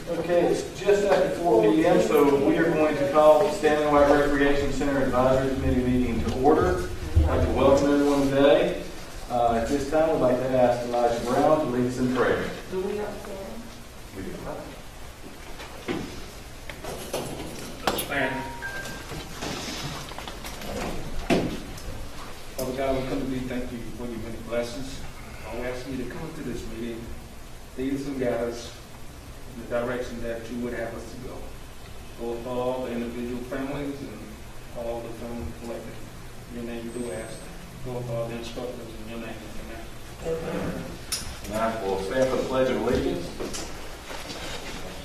Okay, it's just after 4 p.m., so we are going to call the Stanley Recreation Center Advisory Committee meeting to order. I'd like to welcome everyone today. At this time, I'd like to ask Elijah Brown to lead us in prayer. Do we have to? We do. Let's stand. Father God, we come to thee, thank you for your many blessings. I ask you to come to this meeting, lead us and guide us in the direction that you would have us to go. Go for all the individual families and all the families collected. In your name we do ask. Go for all the instructors in your name. Amen. And I will stand for the Pledge of Allegiance.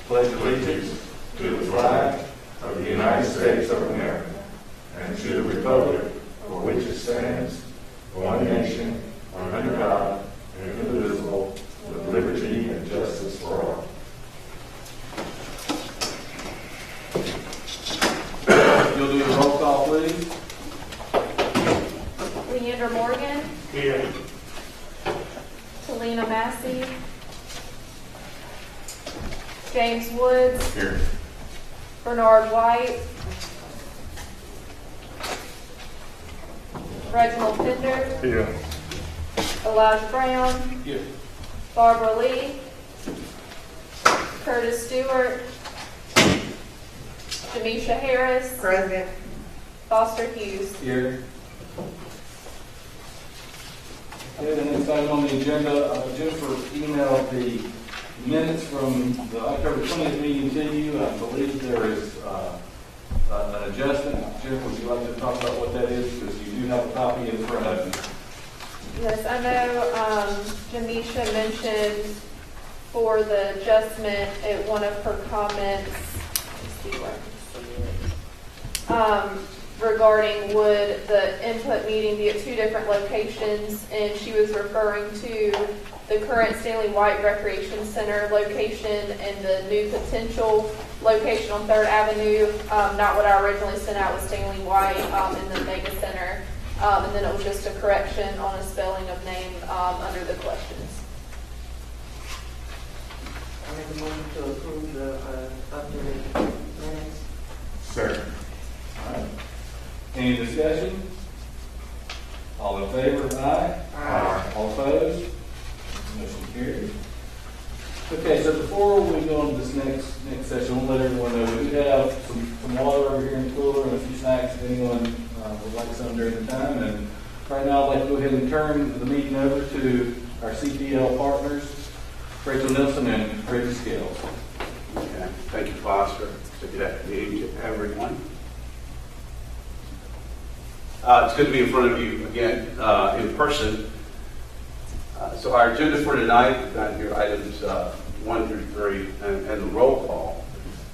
Pledge allegiance to the flag of the United States of America and to the republic for which it stands, one nation, under God, indivisible, with liberty and justice for all. You'll do a roll call, please. Leander Morgan. Here. Talina Massey. James Woods. Here. Bernard White. Reginald Pender. Here. Elijah Brown. Here. Barbara Lee. Curtis Stewart. Jamisha Harris. Present. Foster Hughes. Here. Okay, the next item on the agenda, Jennifer emailed the minutes from the October 20th meeting to you. I believe there is an adjustment. Jennifer, would you like to talk about what that is? Because you do have a copy in front of you. Yes, I know Jamisha mentioned for the adjustment at one of her comments, let's see where I can see it, regarding would the input meeting be at two different locations, and she was referring to the current Stanley White Recreation Center location and the new potential location on 3rd Avenue. Not what I originally sent out was Stanley White in the Mega Center. And then it was just a correction on a spelling of name under the questions. I make a motion to approve the updated minutes. Sir. All right. Any discussion? All in favor? Aye. Aye. All opposed? Motion carries. Okay, so before we go on to this next session, we'll let everyone know we do have some water over here in the cooler and a few snacks if anyone would like some during the time. And right now, I'd like to go ahead and turn the meeting over to our CPL partners, Rachel Nilsson and Reggie Scales. Okay. Thank you, Foster. So good afternoon to everyone. It's good to be in front of you again in person. So our agenda for tonight, we've got here items 1 through 3 and the roll call.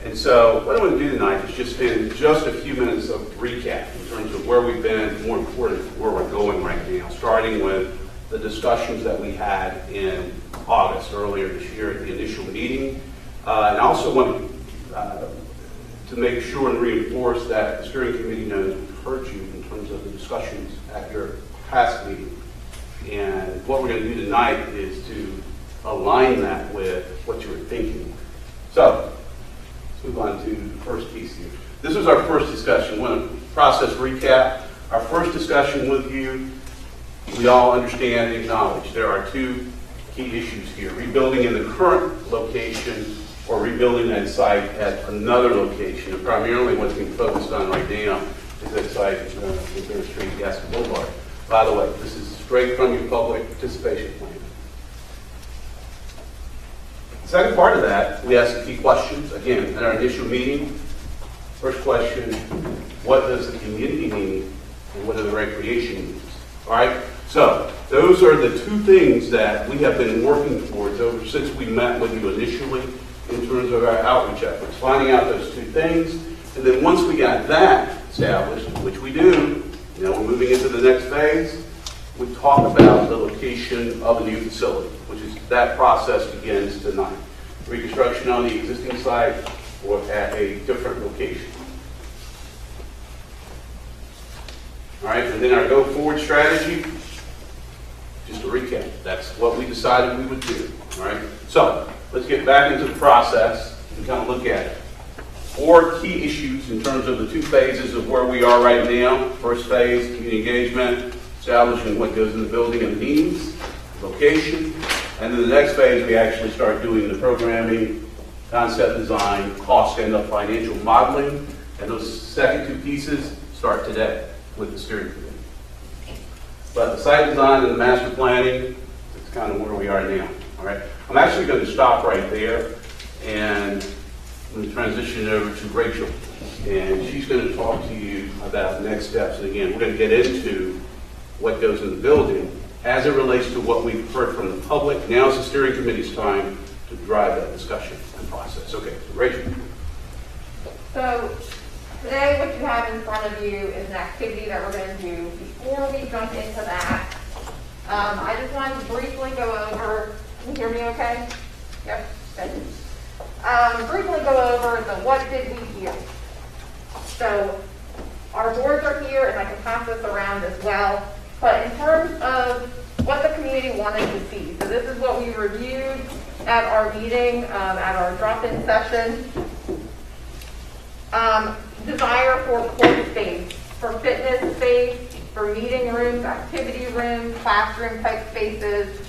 And so what I want to do tonight is just spend just a few minutes of recap in terms of where we've been, more importantly, where we're going right now, starting with the discussions that we had in August, earlier this year at the initial meeting. And I also want to make sure and reinforce that the steering committee knows we've heard you in terms of the discussions at your past meeting. And what we're going to do tonight is to align that with what you were thinking. So let's move on to the first piece here. This was our first discussion. I want to process recap. Our first discussion with you, we all understand and acknowledge there are two key issues here: rebuilding in the current location or rebuilding that site at another location. And primarily what's being focused on right now is that site at 3rd Street, Gaston Boulevard. By the way, this is straight from your public participation plan. The second part of that, we asked a few questions. Again, in our initial meeting, first question, what does the community need and what are the recreation needs? All right? So those are the two things that we have been working towards ever since we met with you initially in terms of our outreach efforts, finding out those two things. And then once we got that established, which we do, we're moving into the next phase, we talk about the location of the new facility, which is that process begins tonight. Reconstruction on the existing site or at a different location. All right, and then our go-forward strategy, just to recap, that's what we decided we would do. All right, so let's get back into the process and kind of look at it. 4 key issues in terms of the 2 phases of where we are right now. First phase, community engagement, establishing what goes in the building and the meetings, location, and then the next phase we actually start doing the programming, concept design, cost and the financial modeling, and those second 2 pieces start today with the steering committee. But the site design and the master planning, it's kind of where we are now. All right, I'm actually going to stop right there, and I'm going to transition it over to Rachel, and she's going to talk to you about the next steps. And again, we're going to get into what goes in the building as it relates to what we've heard from the public. Now it's the steering committee's time to drive that discussion and process. Okay, so Rachel. So today what you have in front of you is an activity that we're going to do. Before we jump into that, I just wanted to briefly go over, can you hear me okay? Yep, good. Briefly go over the what did we hear. So our boards are here, and I can pass this around as well. But in terms of what the community wanted to see, so this is what we reviewed at our meeting, at our drop-in session. Desire for court space, for fitness space, for meeting rooms, activity rooms, classroom type spaces,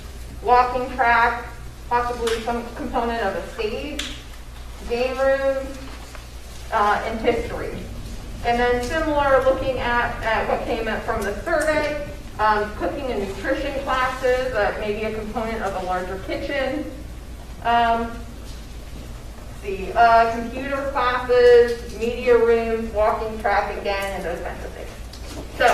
walking track, possibly some component of a stage, game rooms, and history. And then similar, looking at what came from the survey, cooking and nutrition classes, maybe a component of a larger kitchen. Computer classes, media rooms, walking track again, and those kinds of things. So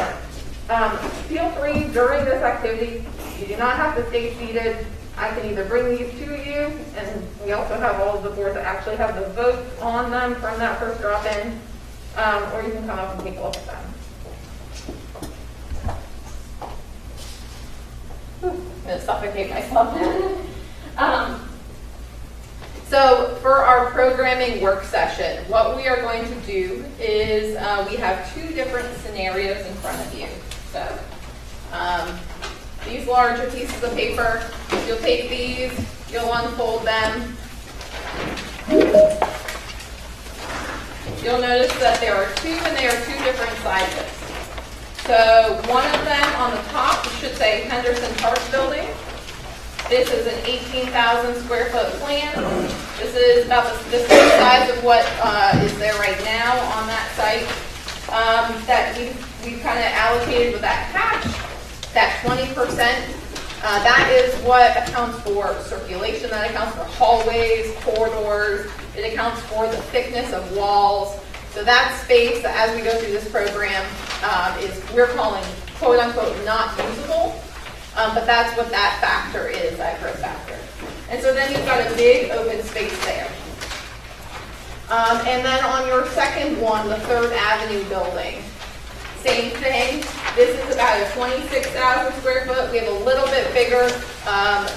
feel free during this activity, you do not have to stay seated. I can either bring these to you, and we also have all of the boards that actually have the votes on them from that first drop-in, or you can come up and take a look at them. I'm going to suffocate myself. So for our programming work session, what we are going to do is we have 2 different scenarios in front of you. So these larger pieces of paper, you'll take these, you'll unfold them. You'll notice that there are 2 and they are 2 different sizes. So one of them on the top should say Henderson Park Building. This is an 18,000 square foot plan. This is about the size of what is there right now on that site. That we've kind of allocated with that hatch, that 20%. That is what accounts for circulation. That accounts for hallways, corridors. It accounts for the thickness of walls. So that space, as we go through this program, is we're calling quote unquote not usable. But that's what that factor is, that growth factor. And so then you've got a big open space there. And then on your second one, the 3rd Avenue building, same thing. This is about a 26,000 square foot. We have a little bit bigger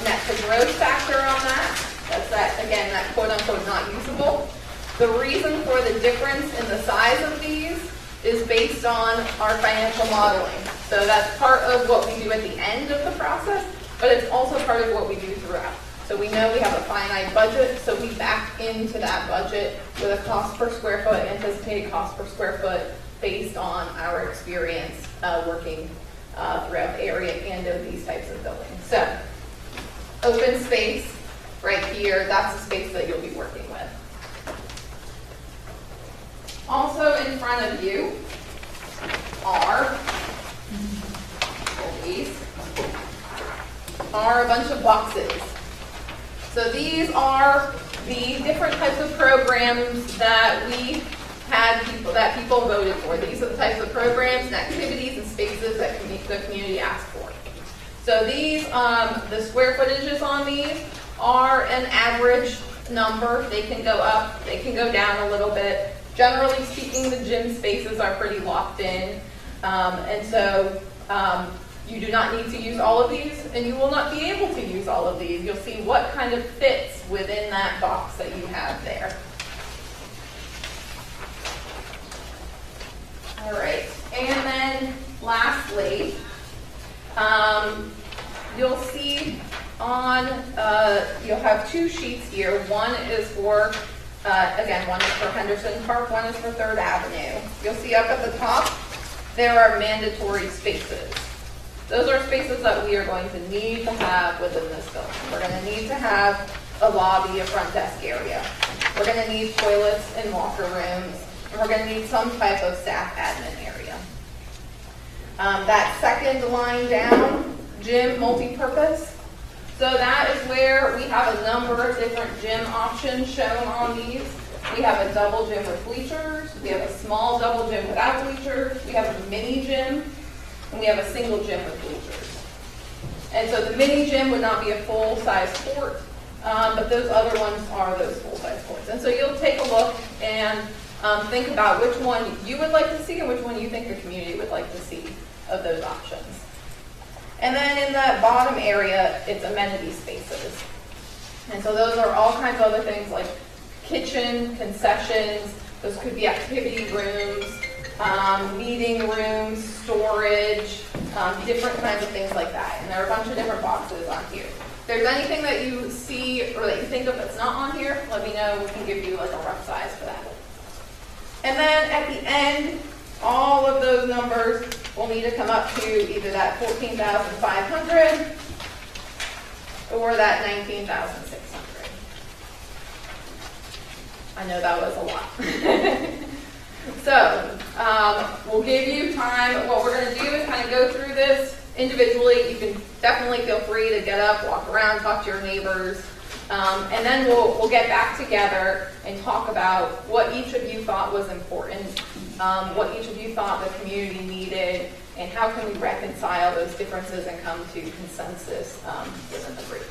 net to growth factor on that. That's that, again, that quote unquote not usable. The reason for the difference in the size of these is based on our financial modeling. So that's part of what we do at the end of the process, but it's also part of what we do throughout. So we know we have a finite budget, so we back into that budget with a cost per square foot, anticipated cost per square foot, based on our experience working throughout the area and of these types of buildings. So open space right here, that's the space that you'll be working with. Also in front of you are a bunch of boxes. So these are the different types of programs that we had people voted for. These are the types of programs and activities and spaces that the community asked for. So these, the square footages on these are an average number. They can go up, they can go down a little bit. Generally speaking, the gym spaces are pretty locked in. And so you do not need to use all of these, and you will not be able to use all of these. You'll see what kind of fits within that box that you have there. All right, and then lastly, you'll see you'll have two sheets here. One is for, again, one is for Henderson Park, one is for 3rd Avenue. You'll see up at the top, there are mandatory spaces. Those are spaces that we are going to need to have within this building. We're going to need to have a lobby, a front desk area. We're going to need toilets and locker rooms, and we're going to need some type of staff admin area. That second line down, gym multi-purpose. So that is where we have a number of different gym options shown on these. We have a double gym with bleachers, we have a small double gym without bleachers, we have a mini gym, and we have a single gym with bleachers. And so the mini gym would not be a full-size court, but those other ones are those full-size courts. And so you'll take a look and think about which one you would like to see and which one you think the community would like to see of those options. And then in that bottom area, it's amenity spaces. And so those are all kinds of other things like kitchen, concessions, those could be activity rooms, meeting rooms, storage, different kinds of things like that. And there are a bunch of different boxes on here. If there's anything that you see or that you think of that's not on here, let me know. We can give you like a rough size for that. And then at the end, all of those numbers will need to come up to either that 14,500 or that 19,600. I know that was a lot. So we'll give you time. What we're going to do is kind of go through this individually. You can definitely feel free to get up, walk around, talk to your neighbors. And then we'll get back together and talk about what each of you thought was important, what each of you thought the community needed, and how can we reconcile those differences and come to consensus within the group.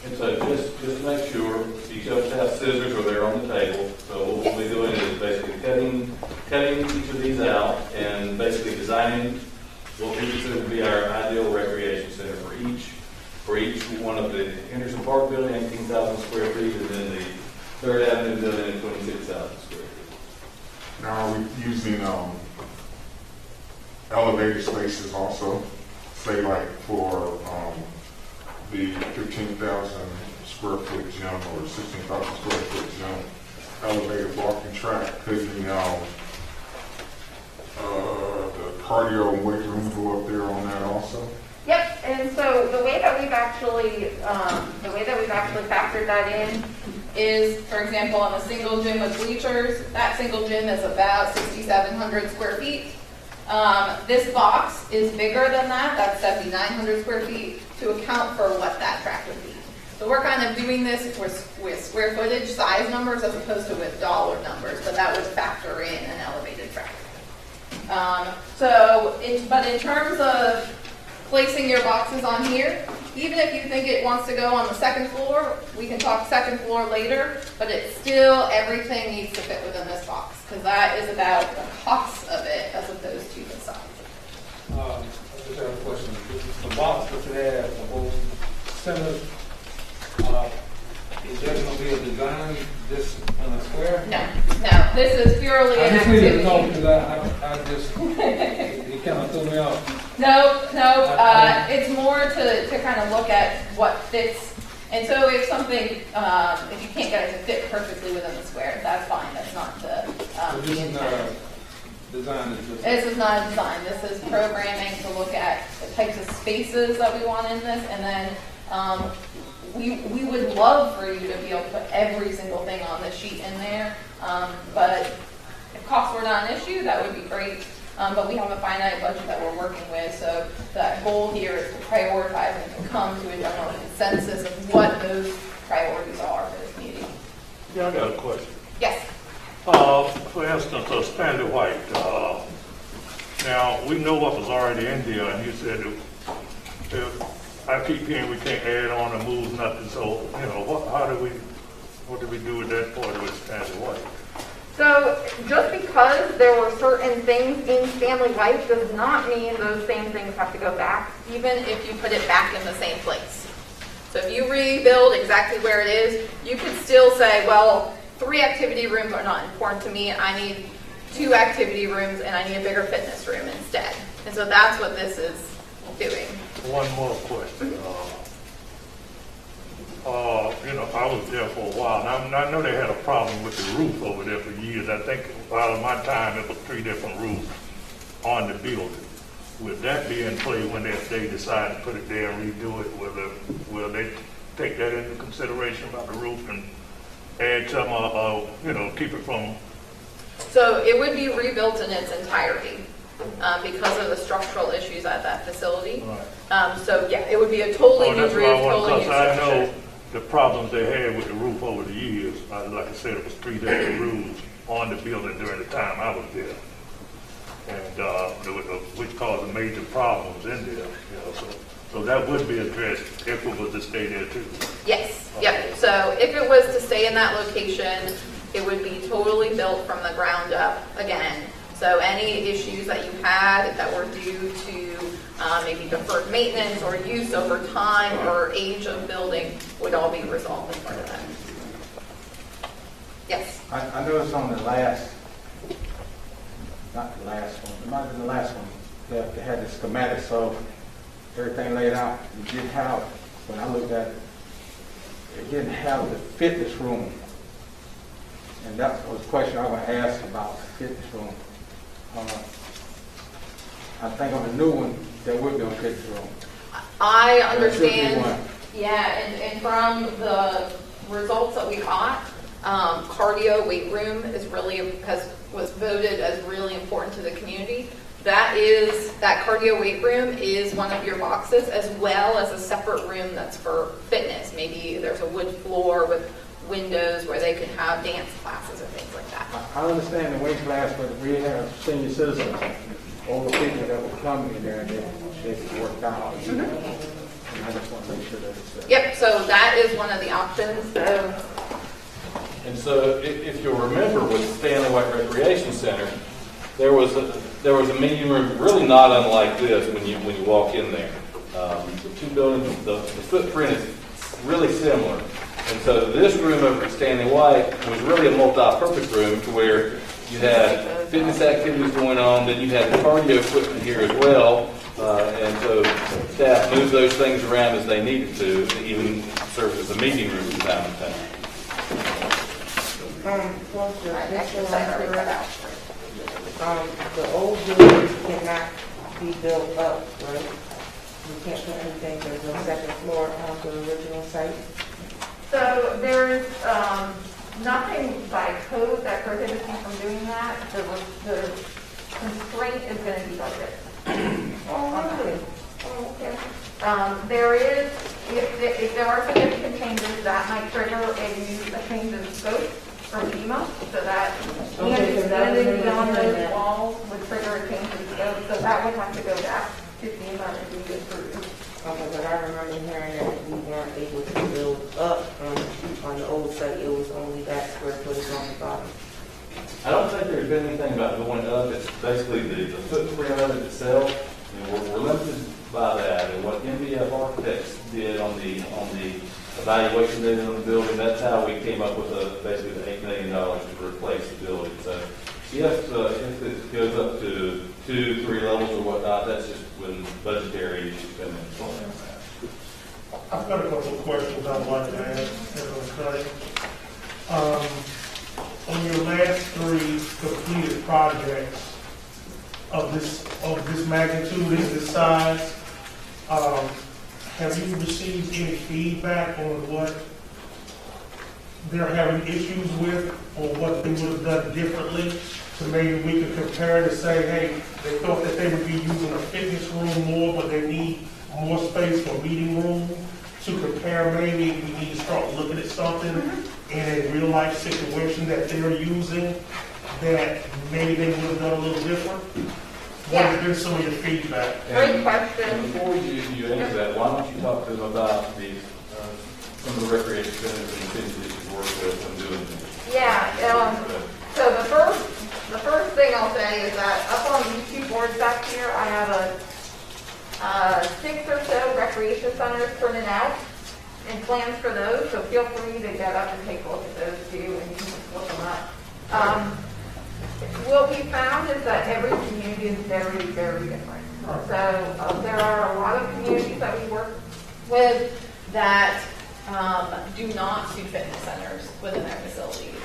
And so just make sure each of us have scissors or they're on the table. So what we'll be doing is basically cutting each of these out and basically designing what we consider to be our ideal recreation center for each one of the Henderson Park building, 18,000 square feet, and then the 3rd Avenue building, 26,000 square feet. Now, are we using elevator spaces also? Say like for the 15,000 square foot gym or 16,000 square foot gym, elevated walking track, could the cardio and weight room go up there on that also? Yep, and so the way that we've actually factored that in is, for example, on a single gym with bleachers, that single gym is about 6,700 square feet. This box is bigger than that, that's 7,900 square feet, to account for what that track would be. So we're kind of doing this with square footage size numbers as opposed to with dollar numbers, but that would factor in an elevated track. But in terms of placing your boxes on here, even if you think it wants to go on the 2nd floor, we can talk 2nd floor later, but it's still, everything needs to fit within this box, because that is about the cost of it as opposed to the size. I just have a question. The box that you have, the whole center, is there going to be a design just on a square? No, this is purely an I just needed to activity. know because I just, it kind of threw me off. No, it's more to kind of look at what fits. And so if something, if you can't get it to fit perfectly within the square, that's fine. That's not the This is not intent. a design. It's just- This is not a design. This is programming to look at the types of spaces that we want in this. And then we would love for you to be able to put every single thing on the sheet in there. But if costs were not an issue, that would be great. But we have a finite budget that we're working with, so that goal here is to prioritize and to come to a general consensus of what those priorities are for the community. Yeah, I got a question. Yes. For instance, Stanley White. Now, we know what was already in there, and you said if I keep hearing we can't add on or move nothing, so, what do we do with that part with Stanley White? So just because there were certain things in Stanley White does not mean those same things have to go back, even if you put it back in the same place. So if you rebuild exactly where it is, you could still say, well, 3 activity rooms are not important to me. I need 2 activity rooms and I need a bigger fitness room instead. And so that's what this is doing. One more question. I was there for a while, and I know they had a problem with the roof over there for years. I think out of my time, it was 3 different roofs on the building. Would that be in play when they decide to put it there and redo it? Will they take that into consideration about the roof and add some, keep it from? So it would be rebuilt in its entirety because of the structural issues at that facility. Right. So yeah, it would be a totally new That's roof, what I want, totally new because I structure. know the problems they had with the roof over the years. Like I said, it was 3 different roofs on the building during the time I was there. And which caused major problems in there, so that would be addressed if it was to stay there too. Yes, yep. So if it was to stay in that location, it would be totally built from the ground up again. So any issues that you had that were due to maybe deferred maintenance or use over time or age of building would all be resolved as part of that. Yes? I noticed on the last, not the last one, it might have been the last one, that they had the schematic, so everything laid out. It didn't have, when I looked at it, it didn't have the fitness room. And that was a question I was going to ask about the fitness room. I think on the new one, there would be a fitness room. I There should be understand. one. Yeah, and from the results that we got, cardio weight room was voted as really important to the community. That cardio weight room is one of your boxes, as well as a separate room that's for fitness. Maybe there's a wood floor with windows where they can have dance classes and things like that. I understand the weight class, but we have senior citizens, older people that will come in there and they can work out. And I just want to make sure that it's. Yep, so that is one of the options. And so if you'll remember with Stanley White Recreation Center, there was a meeting room really not unlike this when you walk in there. The 2 buildings, the footprint is really similar. And so this room over at Stanley White was really a multi-purpose room to where you had fitness activities going on, then you had cardio equipment here as well. And so staff moved those things around as they needed to even serve as a meeting room from time to time. Well, the I this actually one said I already cut right out. there, the old building cannot be built up, right? We can't put anything, there's no second floor on the original site. So there is nothing by code that prohibits you from doing that. The constraint is going to be budget. Oh, really? Oh, okay. There is, if there are significant changes, that might trigger a change in scope from FEMA, so that Okay, so that was expanding beyond in those that. walls would trigger a change in scope, so that would have to go back to FEMA and be approved. Okay, but I remember hearing that we weren't able to build up on the old site, it was only that square footage on the bottom. I don't think there's been anything about going up. It's basically the footprint of it itself. And we're limited by that. And what MBF Architects did on the evaluation they did on the building, that's how we came up with basically the $8 million to replace the building. So if it goes up to 2, 3 levels or whatnot, that's just when budgetary issues come in. I've got a couple of questions I'd like to ask, if I'm okay. On your last 3 completed projects of this magnitude, this size, have you received any feedback on what they're having issues with, or what they would have done differently? So maybe we could compare to say, hey, they thought that they would be using a fitness room more, but they need more space for meeting room. To compare, maybe we need to start looking at something in a real life situation that they're using that maybe they would have done a little different. What has been some of your feedback? Great question. And before you answer that, why don't you talk to them about some of the recreation centers and the things that you work with when doing this? Yeah, so the first thing I'll say is that up on these 2 boards back here, I have a 6 or so recreation centers printed out and plans for those, so feel free to get up and take a look at those too, and you can just look them up. What we found is that every community is very, very different. So there are a lot of communities that we work with that do not do fitness centers within their facilities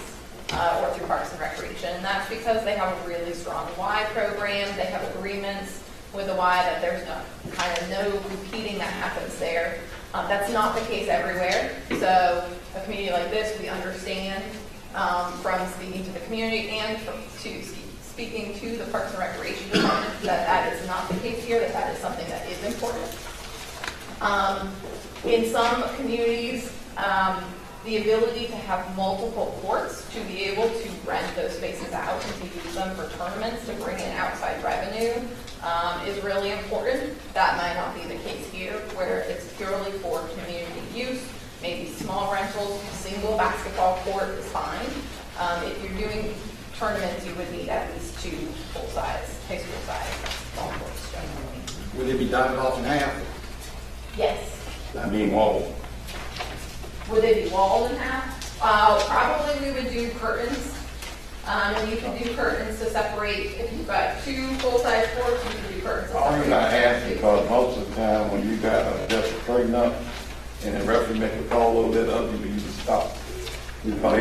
or through Parks and Recreation. And that's because they have a really strong Y program. They have agreements with the Y that there's no repeating that happens there. That's not the case everywhere. So a community like this, we understand from speaking to the community and speaking to the Parks and Recreation Department that is not the case here, that is something that is important. In some communities, the ability to have multiple courts, to be able to rent those spaces out and to use them for tournaments to bring in outside revenue is really important. That might not be the case here, where it's purely for community use, maybe small rentals, single basketball court is fine. If you're doing tournaments, you would need at least 2 full-size, high school-size ball courts generally. Will it be dotted off in half? Yes. I mean, wall. Would they be walled in half? Probably we would do curtains. And you can do curtains to separate, if you've got 2 full-size courts, you can do curtains to All separate. reason I ask because most of the time when you got just a straighten up and the referee make a call over that other people, you just stop. Because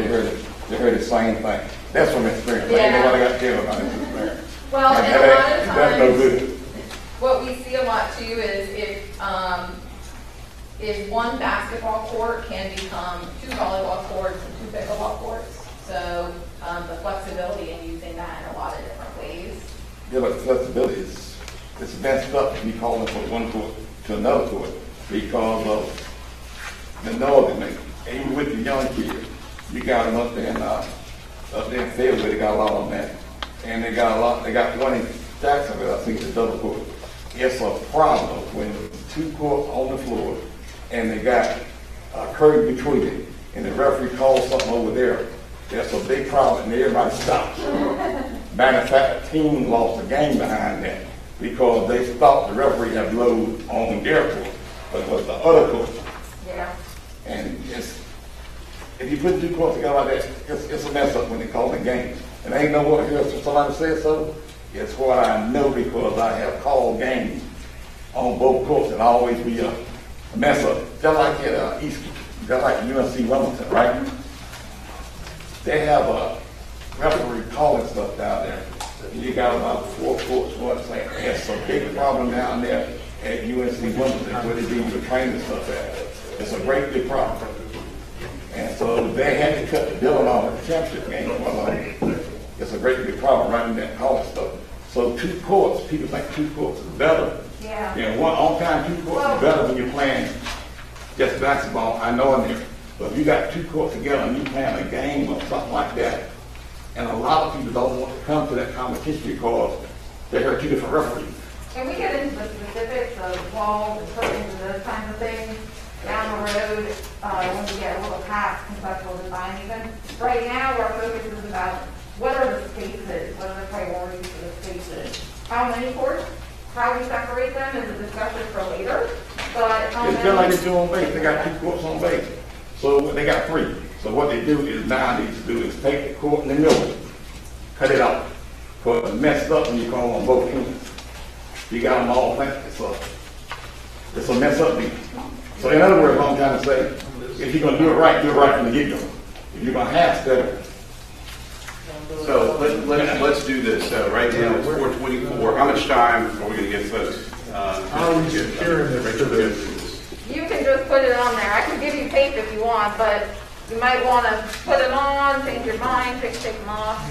they heard the same thing. That's from experience. I ain't nobody got to tell about this experience. Well, and a lot of That's no times, good. what we see a lot too is if one basketball court can become 2 volleyball courts and 2 pickleball courts. So the flexibility in using that in a lot of different ways. Yeah, but the flexibility is, it's messed up if you call them from one court to another court because of the noise they make. Even with the young kids, you got them up there in Fayetteville, they got a lot of them there. And they got one in Jacksonville, I think it's a double court. It's a problem when 2 courts on the floor and they got a curtain between it and the referee calls something over there. That's a big problem and everybody stops. Matter of fact, the team lost the game behind that because they thought the referee had blowed on their court, but it was the other court. Yeah. And if you put 2 courts together like that, it's a mess up when they call the game. And ain't no what here, somebody said so. It's what I know because I have called games on both courts and always be a mess up. Just like at East, just like UNC Wilmington, right? They have a referee calling stuff down there. You got about 4 courts, what's saying? It's a big problem down there at UNC Wilmington where they do the training stuff at. It's a great big problem. And so they had to cut the bill on the championship game. It's a great big problem right in that college stuff. So 2 courts, people think 2 courts is better. Yeah. And one on time 2 courts is better when you're playing just basketball. I know in there. But if you got 2 courts together and you playing a game or something like that, and a lot of people don't want to come to that competition because they heard 2 different referees. Can we get into the specifics of walls and curtains and those kinds of things down the road when we get a little past conceptual design even? Right now, our focus is about what are the spaces, what are the priorities for the spaces? How many courts? How we separate them is a discussion for later. But It's kind of like they do on base. They got 2 courts on base. So they got 3. So what they do is now need to do is take the court in the middle, cut it out. Because it's messed up when you call on both teams. You got them all playing. It's a mess up deal. So in other words, what I'm trying to say, if you're going to do it right from the get-go. If you're going to half-step it. So let's do this. Right now it's 4:24. How much time are we going to give folks? How are we securing this? you can just put it on there. I can give you tape if you want, but you might want to put it on, change your mind, take them off.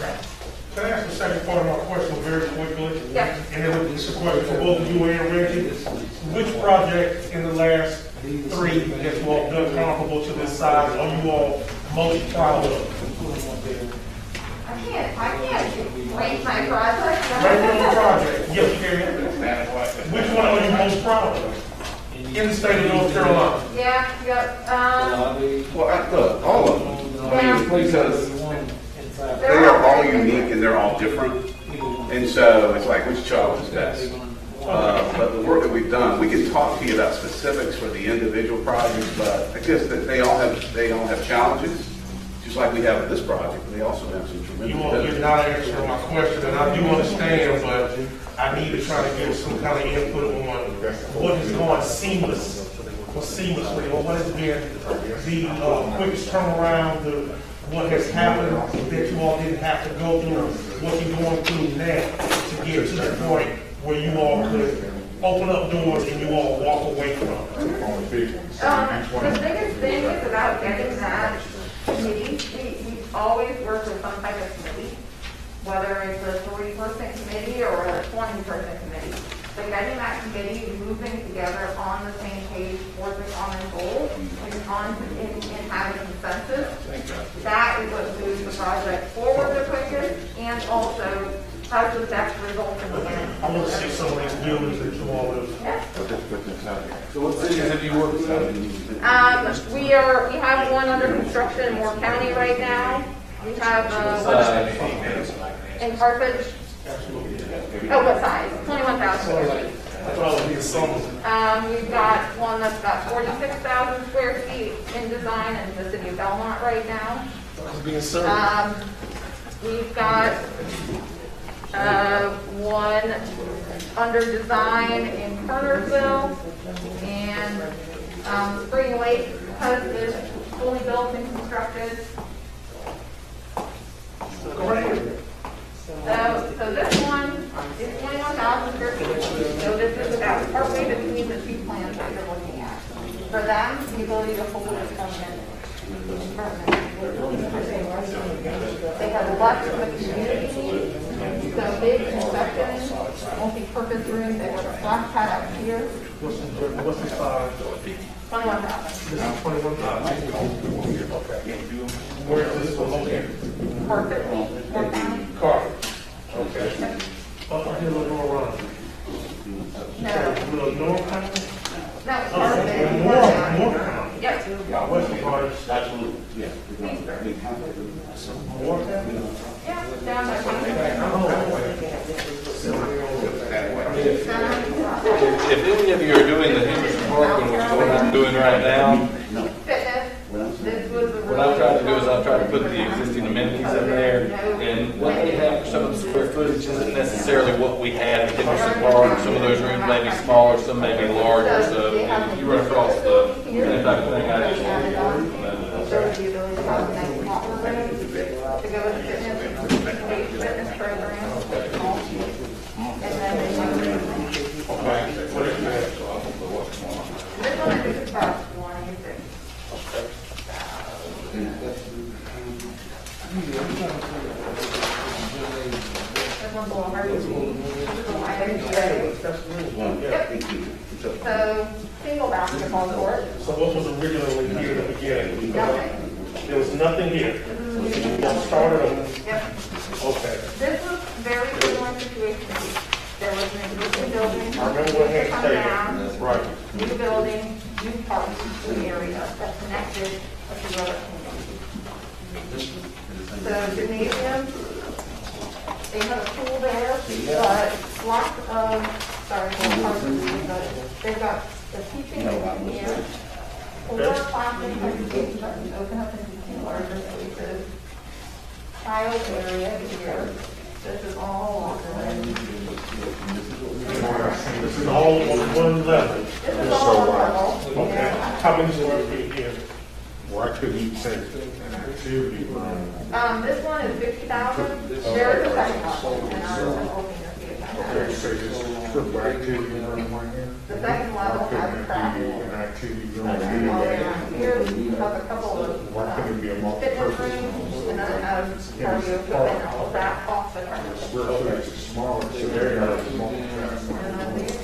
Can I ask the second part of my question very quickly? Yeah. And then it's a question for both you and Reggie. Which project in the last 3 that you all done comparable to this size are you all most proud of? I can't rank my project. Right on the project. Yes, Karen. Which one are you most proud of? In the state of North Carolina. Yeah. Well, look, all of them. Yeah. Because they are all unique and they're all different. And so it's like, which child is best? But the work that we've done, we can talk to you about specifics for the individual projects, but I guess that they all have challenges, just like we have with this project. They also have some tremendous. You're not answering my question, and I do understand, but I need to try to get some kind of input on what is going seamless seamlessly, or what has been the quickest turnaround, what has happened that you all didn't have to go through, what you're going through now to get to the point where you all could open up doors and you all walk away from it? The biggest thing is about getting that committee, we always work with some type of committee, whether it's a 3-person committee or a 20-person committee. So getting that committee moving together on the same page towards a common goal and having consensus, that is what moves the project forward the quickest and also has the best result in the end. I want to see some of these buildings that you all have. So what cities have you worked with? We have one under construction in Moore County right now. We have, in Carthage. Oh, what size? 21,000 square feet. That's all of these summers. We've got one that's got 46,000 square feet in design in the city of Belmont right now. It's being served. We've got one under design in Kernersville, and Spring Lake is fully built and constructed. So this one is 21,000 square feet. So this is about partway between the two plans that you're looking at. For them, the ability to hold it permanent. They have lots of the community needs. So big concessions, multi-purpose rooms. They have a splash pad up here. What's the size? 21,000. This is 21,000. Okay. Where is this one located? Perfect. Carter. Okay. Up here, Lenore Run. No. Lenore County? No, More County. Yes. What's the part? Absolutely, yeah. More County? Yeah, down by If any of you are doing the Henderson Park, which is what I'm doing right now, Fitness. This was a what I'm trying to do is I'm trying to put the existing amenities in there, and what they have for some of the square footage isn't necessarily what we had at Henderson Park. Some of those rooms may be smaller, some may be larger, so if you run across the same type of thing I just There's the ability to have a nice locker room to go with fitness program. And then they have this one I think is about 26. This one's a little hard to see. So, single basketball court. So what was originally here at the beginning? Nothing. There was nothing here. You started over. Yep. Okay. This was very similar situation. There was an existing building. I remember what Come Hank down, stated. Right. new building, new park, new area that connected with the other communities. So gymnasium, they have a pool there, but lots of, sorry, but they've got the teaching room here. 4 classroom presentations that can open up into 2 larger spaces. Child area here. This is all locker room. This is all on one level. This is all on level. Okay. How many square feet here? Why couldn't you say activity room? This one is 50,000. There is a second level, and I was hoping to see if I had Okay, it. so just put the activity room right here? The second level has a crack. An activity room All the way here? around here, we have a couple of Why couldn't it be a fitness multi-purpose rooms, room? and then it has cardio equipment, and all of that off the front. Square footage is smaller, so there is multi-task. And then here,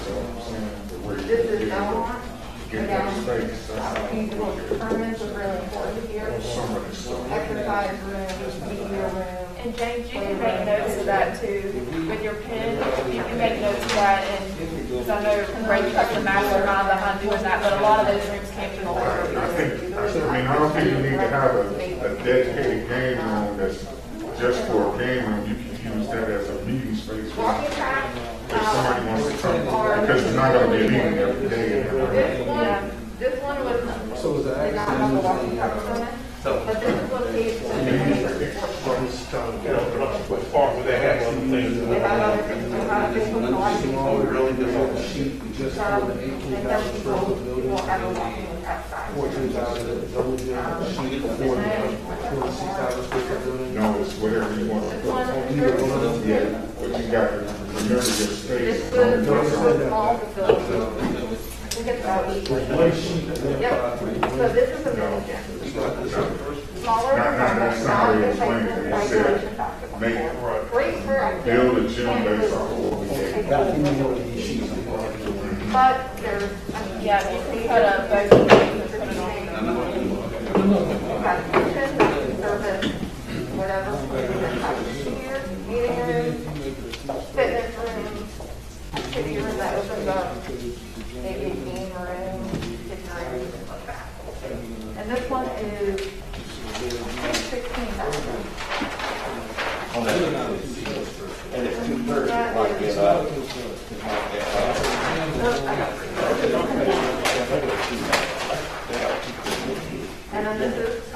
So I'm saying the way this you is Belmont. get that space, that's Feasible tournaments is really important here. some of the stuff. Exercise room, media room. And James, you can make notes of that too, with your pen, you can make notes of that, and, because I know Ray Chuck's a mastermind behind doing that, but a lot of those rooms came from the library. I don't think you need to have a dedicated game room that's just for a game room. You can use that as a meeting space for Walking track. if somebody wants to come, because it's not gonna be a meeting every day. This one was, did not have a walking track permit, but this is located What part where they have other things? They have other things, they have a big one, Really just on the sheet, just for the 18,000 square foot building. have a walking outside. 14,000, is that what you're, And then, 26,000 square foot building? No, it's whatever you want to this put. one is Yeah, but you got to remember your this space. is the small facility. I think it's about 8. Yep, so this is a mini gym. Smaller than that, not the same regulation basketball court. Great for activities. Build a gym based off of what we get. But there's, I mean, Yeah, you can cut up both things and put it on. you've got kitchen, service, whatever, here, meeting room, fitness room, activity room that opens up, maybe a game room, kitchen room, things like that. And this one is 16,000. And it's 2/3, like this, And then this is, so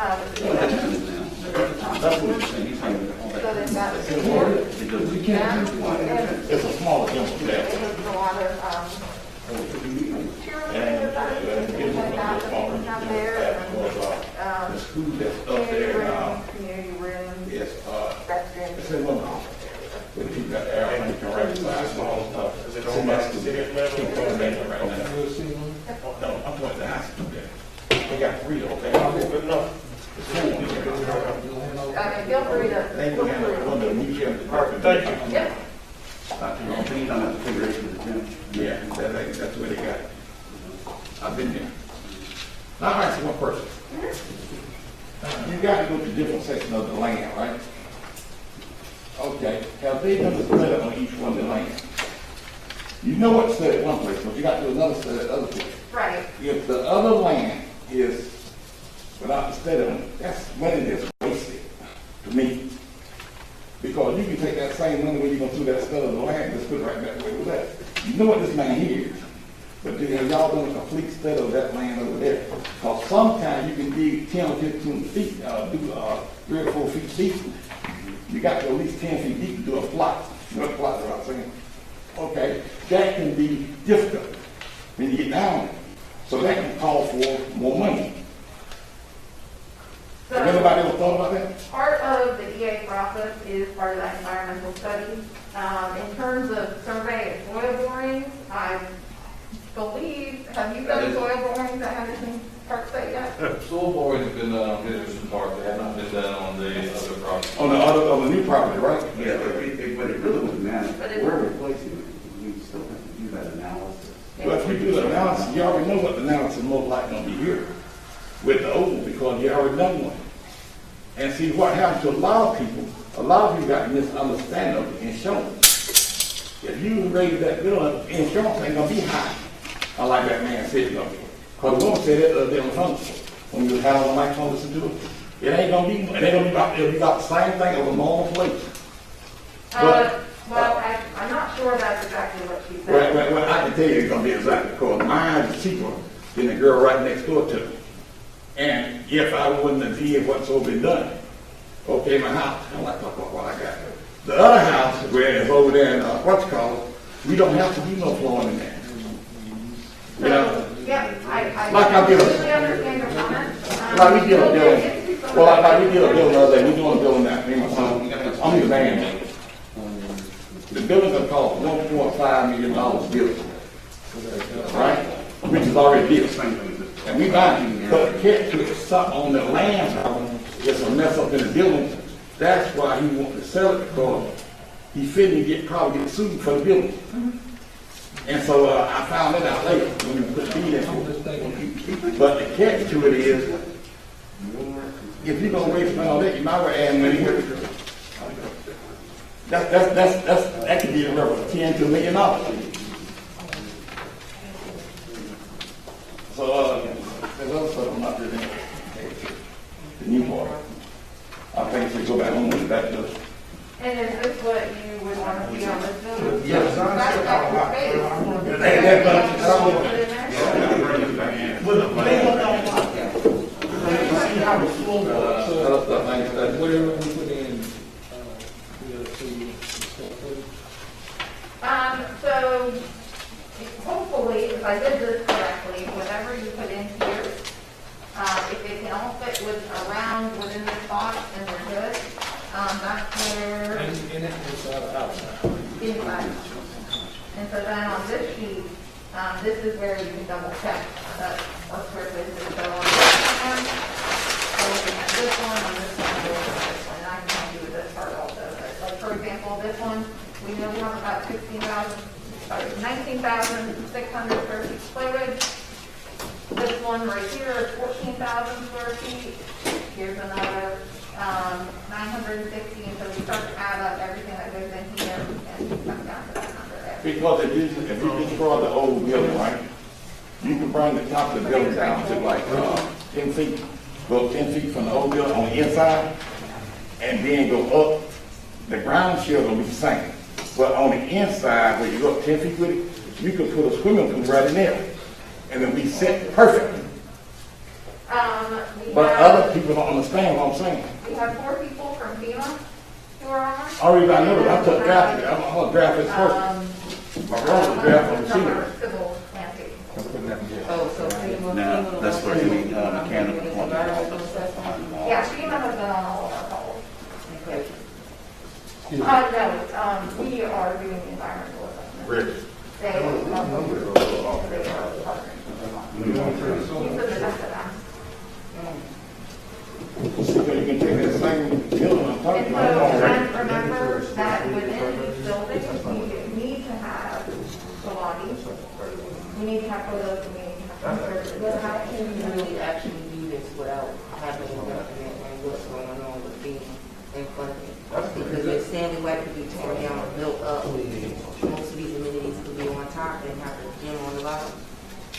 they've got it's a smaller gym. there's a lot of, cheerleading, things like that, that out there, and, The school that's up community there now, room, community room, it's, restrooms. it's in one, when people got their airplane can right size, small stuff. Is it on that city level? Keep going there right now. No, I'm going to the high school there. They got 3 over there. Good enough. Feel free to, They feel can handle free. one of the museum department. Thank you. Yep. You know, things on the configuration of the gym. Yeah, that's where they got it. I've been there. Now, I ask one person. You got to go to different sections of the land, right? Okay, have they done the study on each one of the land? You know what study at one place, but you got to do another study at the other place. Right. If the other land is without the study on it, that's money that's wasted to me. Because you can take that same money when you're going to do that study of the land, just put it right back where it was at. You know what this land here is, but then have y'all done a complete study of that land over there? Because sometimes you can dig 10 or 15 feet, do 3 or 4 feet deep. You got to at least 10 feet deep to do a plot. You know what a plot is, what I'm saying? Okay, that can be difficult when you get down there. So that can call for more money. So Have anybody ever thought about that? part of the EA process is part of that environmental study. In terms of survey and soil borings, I believe, have you done soil borings at Henderson Park Site yet? Soil boring has been done on Henderson Park, they have not been done on the other property. On the new property, right? Yeah, but it really wouldn't matter. But it- We're replacing it. We still have to do that analysis. Well, if you do the analysis, you already know what the analysis most likely gonna be here with the old, because you already done one. And see, what happens to a lot of people got a misunderstanding of the insurance. If you raise that bill, insurance ain't gonna be high. I like that man said it gonna be. Cause the woman said that the other day on the phone, when you had on the microphone, listen to it. It ain't gonna be it'll be about the same thing of a normal place. But- Well, I'm not sure that's exactly what she said. Well, I can tell you it's gonna be exactly, because mine is cheaper than the girl right next door to me. And if I wouldn't have did what's so been done, okay, my house, I don't like to talk about what I got. The other house, where it's over there in, what's it called, we don't have to do no flooring in there. You know? Yeah, I Like I did. completely understand your comment. Like we did a We'll bill, get into some of well, that. like we did a bill the other day, we doing a bill now, me and my son, I'm his man. The building's gonna cost $1.5 million built, right? Which is already built. And we buying, but the catch to it, something on the land, it's a mess up in the building. That's why he want to sell it, because he fitting probably get sued for the building. And so I found that out later when we put the deed in. But the catch to it is, if you're gonna waste money on that, you might as well add money here. That could be a number of $10 to $1 million. So, there's other stuff I'm not really, the new part. I think we should go back home with that, just. And is this what you would want to see on this building? Yes. That's extra space. Whatever we put in, So hopefully, if I did this correctly, whatever you put in here, if it can all fit around within this box and we're good, that's where. In it, inside or outside? Inside. And so then on this sheet, this is where you can double check that our square footage is so on this one. So looking at this one, and this one, and this one, and I can help you with this part also. But like, for example, this one, we know we have about 19,600 square feet footage. This one right here is 14,000 square feet. Here's another 960, and so we start to add up everything that goes in here, and we come down to that number there. Because if you destroy the old building, right, you can bring the top of the building down to like 10 feet, go 10 feet from the old building on the inside, and then go up. The ground shield will be the same. But on the inside, where you go up 10 feet with it, you can put a swimming pool right in there, and it'll be set perfect. But other people don't understand what I'm saying. We have 4 people from FEMA who are on. Already I know, I took draft, I'm gonna draft this first. My brother draft on the From senior. our civil landscape. Oh, so FEMA. Now, that's for any mechanical plumbing. Yeah, FEMA has been on all of our calls. Okay. No, we are doing the environmental assessment. Rich. They are partnering. You submit that to them. So you can take that same building I'm talking And so, about. and remember that within these buildings, we need to have the lobby. We need to have photos, we need to have. But how can you really actually do this without having a document on what's going on with being in front of it? Because if Stanley White could be torn down and built up, most of these amenities could be on top and have a gym on the bottom.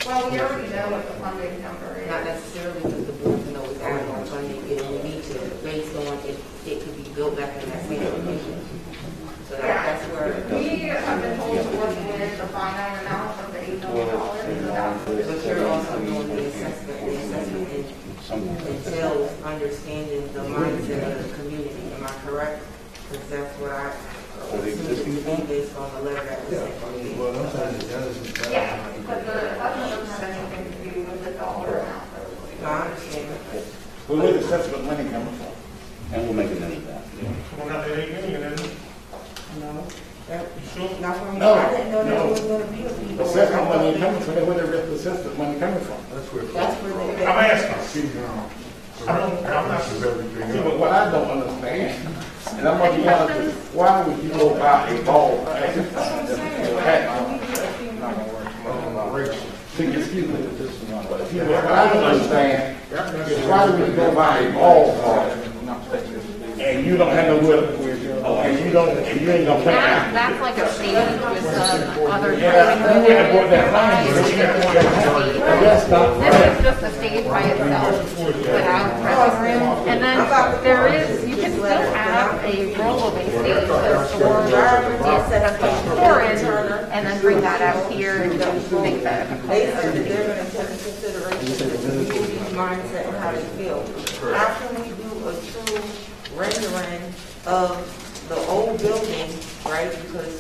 Well, we already know what the funding number is. Not necessarily because the board can always add on funding if we need to, based on if it could be built back in that same location. So that's where. We have been told to work with the finite amount of the $8 million. But you're also doing the assessment entails understanding the mindset of the community, am I correct? Because that's what I assume to be based on the letter that was sent from you. Yeah, but the assessment doesn't have anything to do with the dollar amount. No, I understand. Where the assessment money coming from? And we'll make a note of that. Well, not that ain't getting it, is it? No. Sure. Not from me. No, I didn't know that no. was gonna be a fee. Assessment money ain't coming from there, where the rest of the assessment money coming from? That's where they. I'm asking. I'm not sure everything See, but else. what I don't understand, and I'm gonna be honest with you, why would you go buy a ball? Excuse me. What I don't understand is why would you go buy a ball and you don't have no will, and you ain't gonna play out? That's like a state with other. Yeah, you wouldn't have bought that line. That's not This is just a stage by itself without dressing room. And then there is, you can still have a rolloving stage to store the set up the storage and then bring that out here and make that. They said that they're gonna take into consideration the community's mindset and how they feel. How can we do a true rendering of the old building, right? Because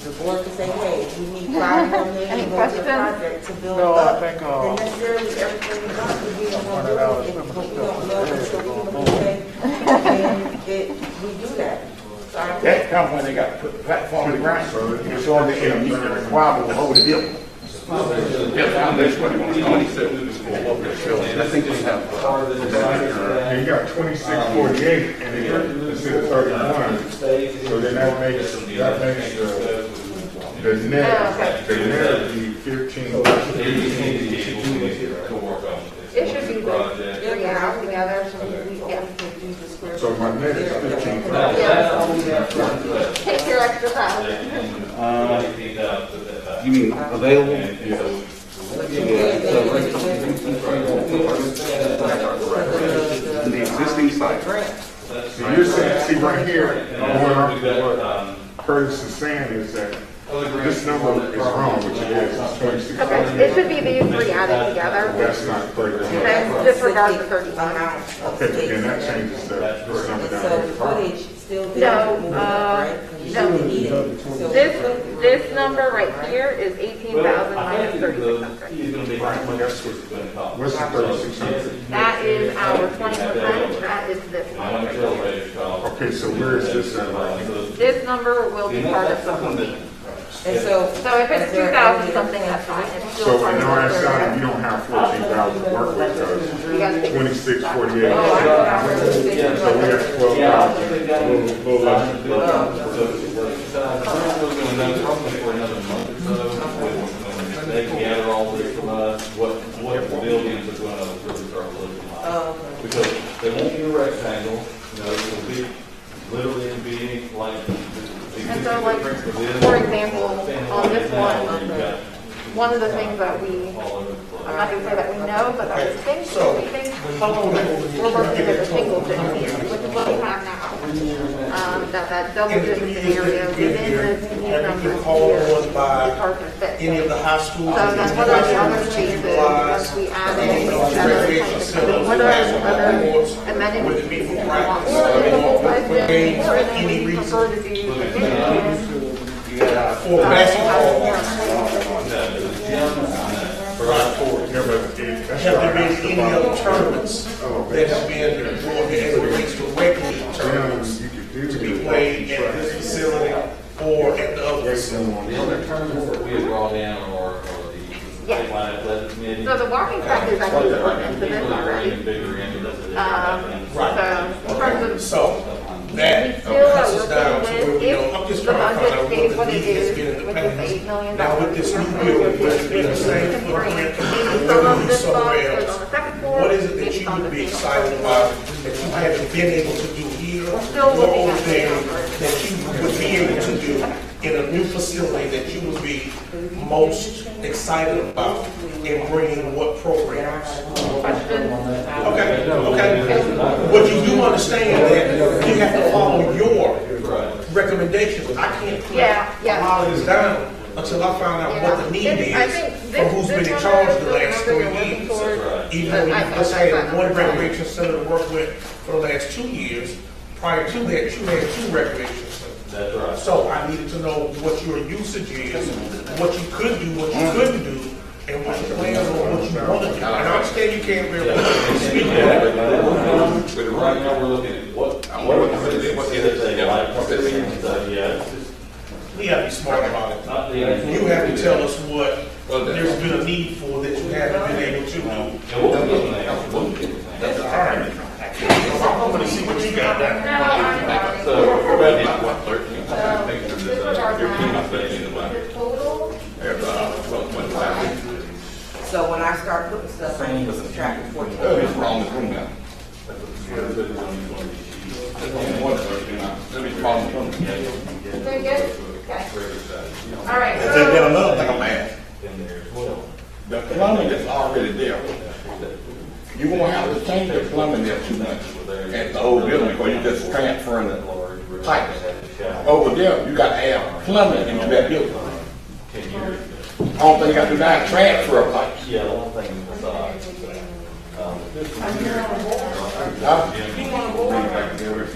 the board could say, hey, we need $5 million to go to the project to build up. Then necessarily everything is not to be in one building, but we don't know until we say, and we do that. So I think That comes when they got to put the platform on the ground, so they can meet the requirement to hold the building. That's what he wants. I think we have. And you got 2648 in here instead of 31. So then that makes the net be 15. It should be the three out together, so we can do the square. So my net is 15. Take your extra time. You mean available? In the existing site. So you're saying, see right here, what Curtis is saying is that this number is wrong, which it is, it's 26. Okay, it should be these three added together. That's not correct. Then disregard the 35. amount of Okay, but space. then that changes the number So down the here. footage still No, there to move it up, right? 'Cause you no. still need it. This number right here is 18,000 I minus think 3,600. he's gonna be how much it's gonna cost. What's the 3,600? That is our 20%, that is this How much one. elevators cost. Okay, so where is this at? This number will be part of something. And so. So if it's is there 2,000 any- something, that's fine. It's So still part in of our the side, you don't have 14,000 to work with, You guys because think? 2648. Oh, I forgot where the So we station have was. 12,000, Yeah, I think they got a little less. We're gonna know probably for another month or so, when they can gather all this from us, what the buildings are gonna really start looking like. Oh, Because they won't be a rectangle, you know, it'll be literally be like. And so, like, for example, on this one of the things that I'm not gonna say that we know, but that we think, we're working with a single digit here, which is what we have now. That double digit scenario within the numbers here is hard to fit. Any of the high schools. So then what are the other spaces, once we add in, what are the other amenities we want? Or is the whole question, or do we prefer to do? For basketball, have there been any other tournaments that have been, or as it relates to regular tournaments to be played at this facility or at the other facility? The other tournaments that we have brought in are the statewide athletic committee. So the walking track is actually put into this already. Bigger end of it. So in terms of, So we that still are cuts us down to looking where with, we know, I'm if just the trying to find out budget stays what what the it need has is, been in the with this $8 past. million. Now with this new building, which will be the same footprint, Maybe some of maybe this somewhere stuff is else. on the second floor. What is it that maybe you on would the be single excited floor. about that you haven't been able to do here We're still or looking over at the there numbers. that you would be able to do in a new facility that you would be most excited about in bringing what programs? Question? Okay, okay. But you do understand that you have to follow your recommendations. I can't put Yeah, a yeah. lot of this down until I find out what the need I is think from this- who's this been in number charge is the really last number 3 we're working years. towards. Even though I you think just that's had that one number. recreation center to work with for the last 2 years, prior to that, you had 2 recreation centers. That's right. So I needed to know what your usage is, what you could do, what you couldn't do, and what your plans are, what you want to do. And I understand you can't really speak to that. But right now, we're looking at what is it, like, yeah, it's just We have to be smart about it. not the. You have to tell us what there's been a need for that you haven't been able to do. And we'll get there. We'll get there. All right. I'm gonna see what you got there. So, we're ready. So when I start putting stuff, I need to subtract the 14. What's wrong with room now? Very good? Okay. All right, There's been so, another thing I'm asking. The plumbing that's already there, you won't have to change the plumbing there too much at the old building, because you just transferring the pipes. Over there, you got to add plumbing into that building. Only thing you got to do now is transfer pipes. Yeah, the one thing is besides. Huh?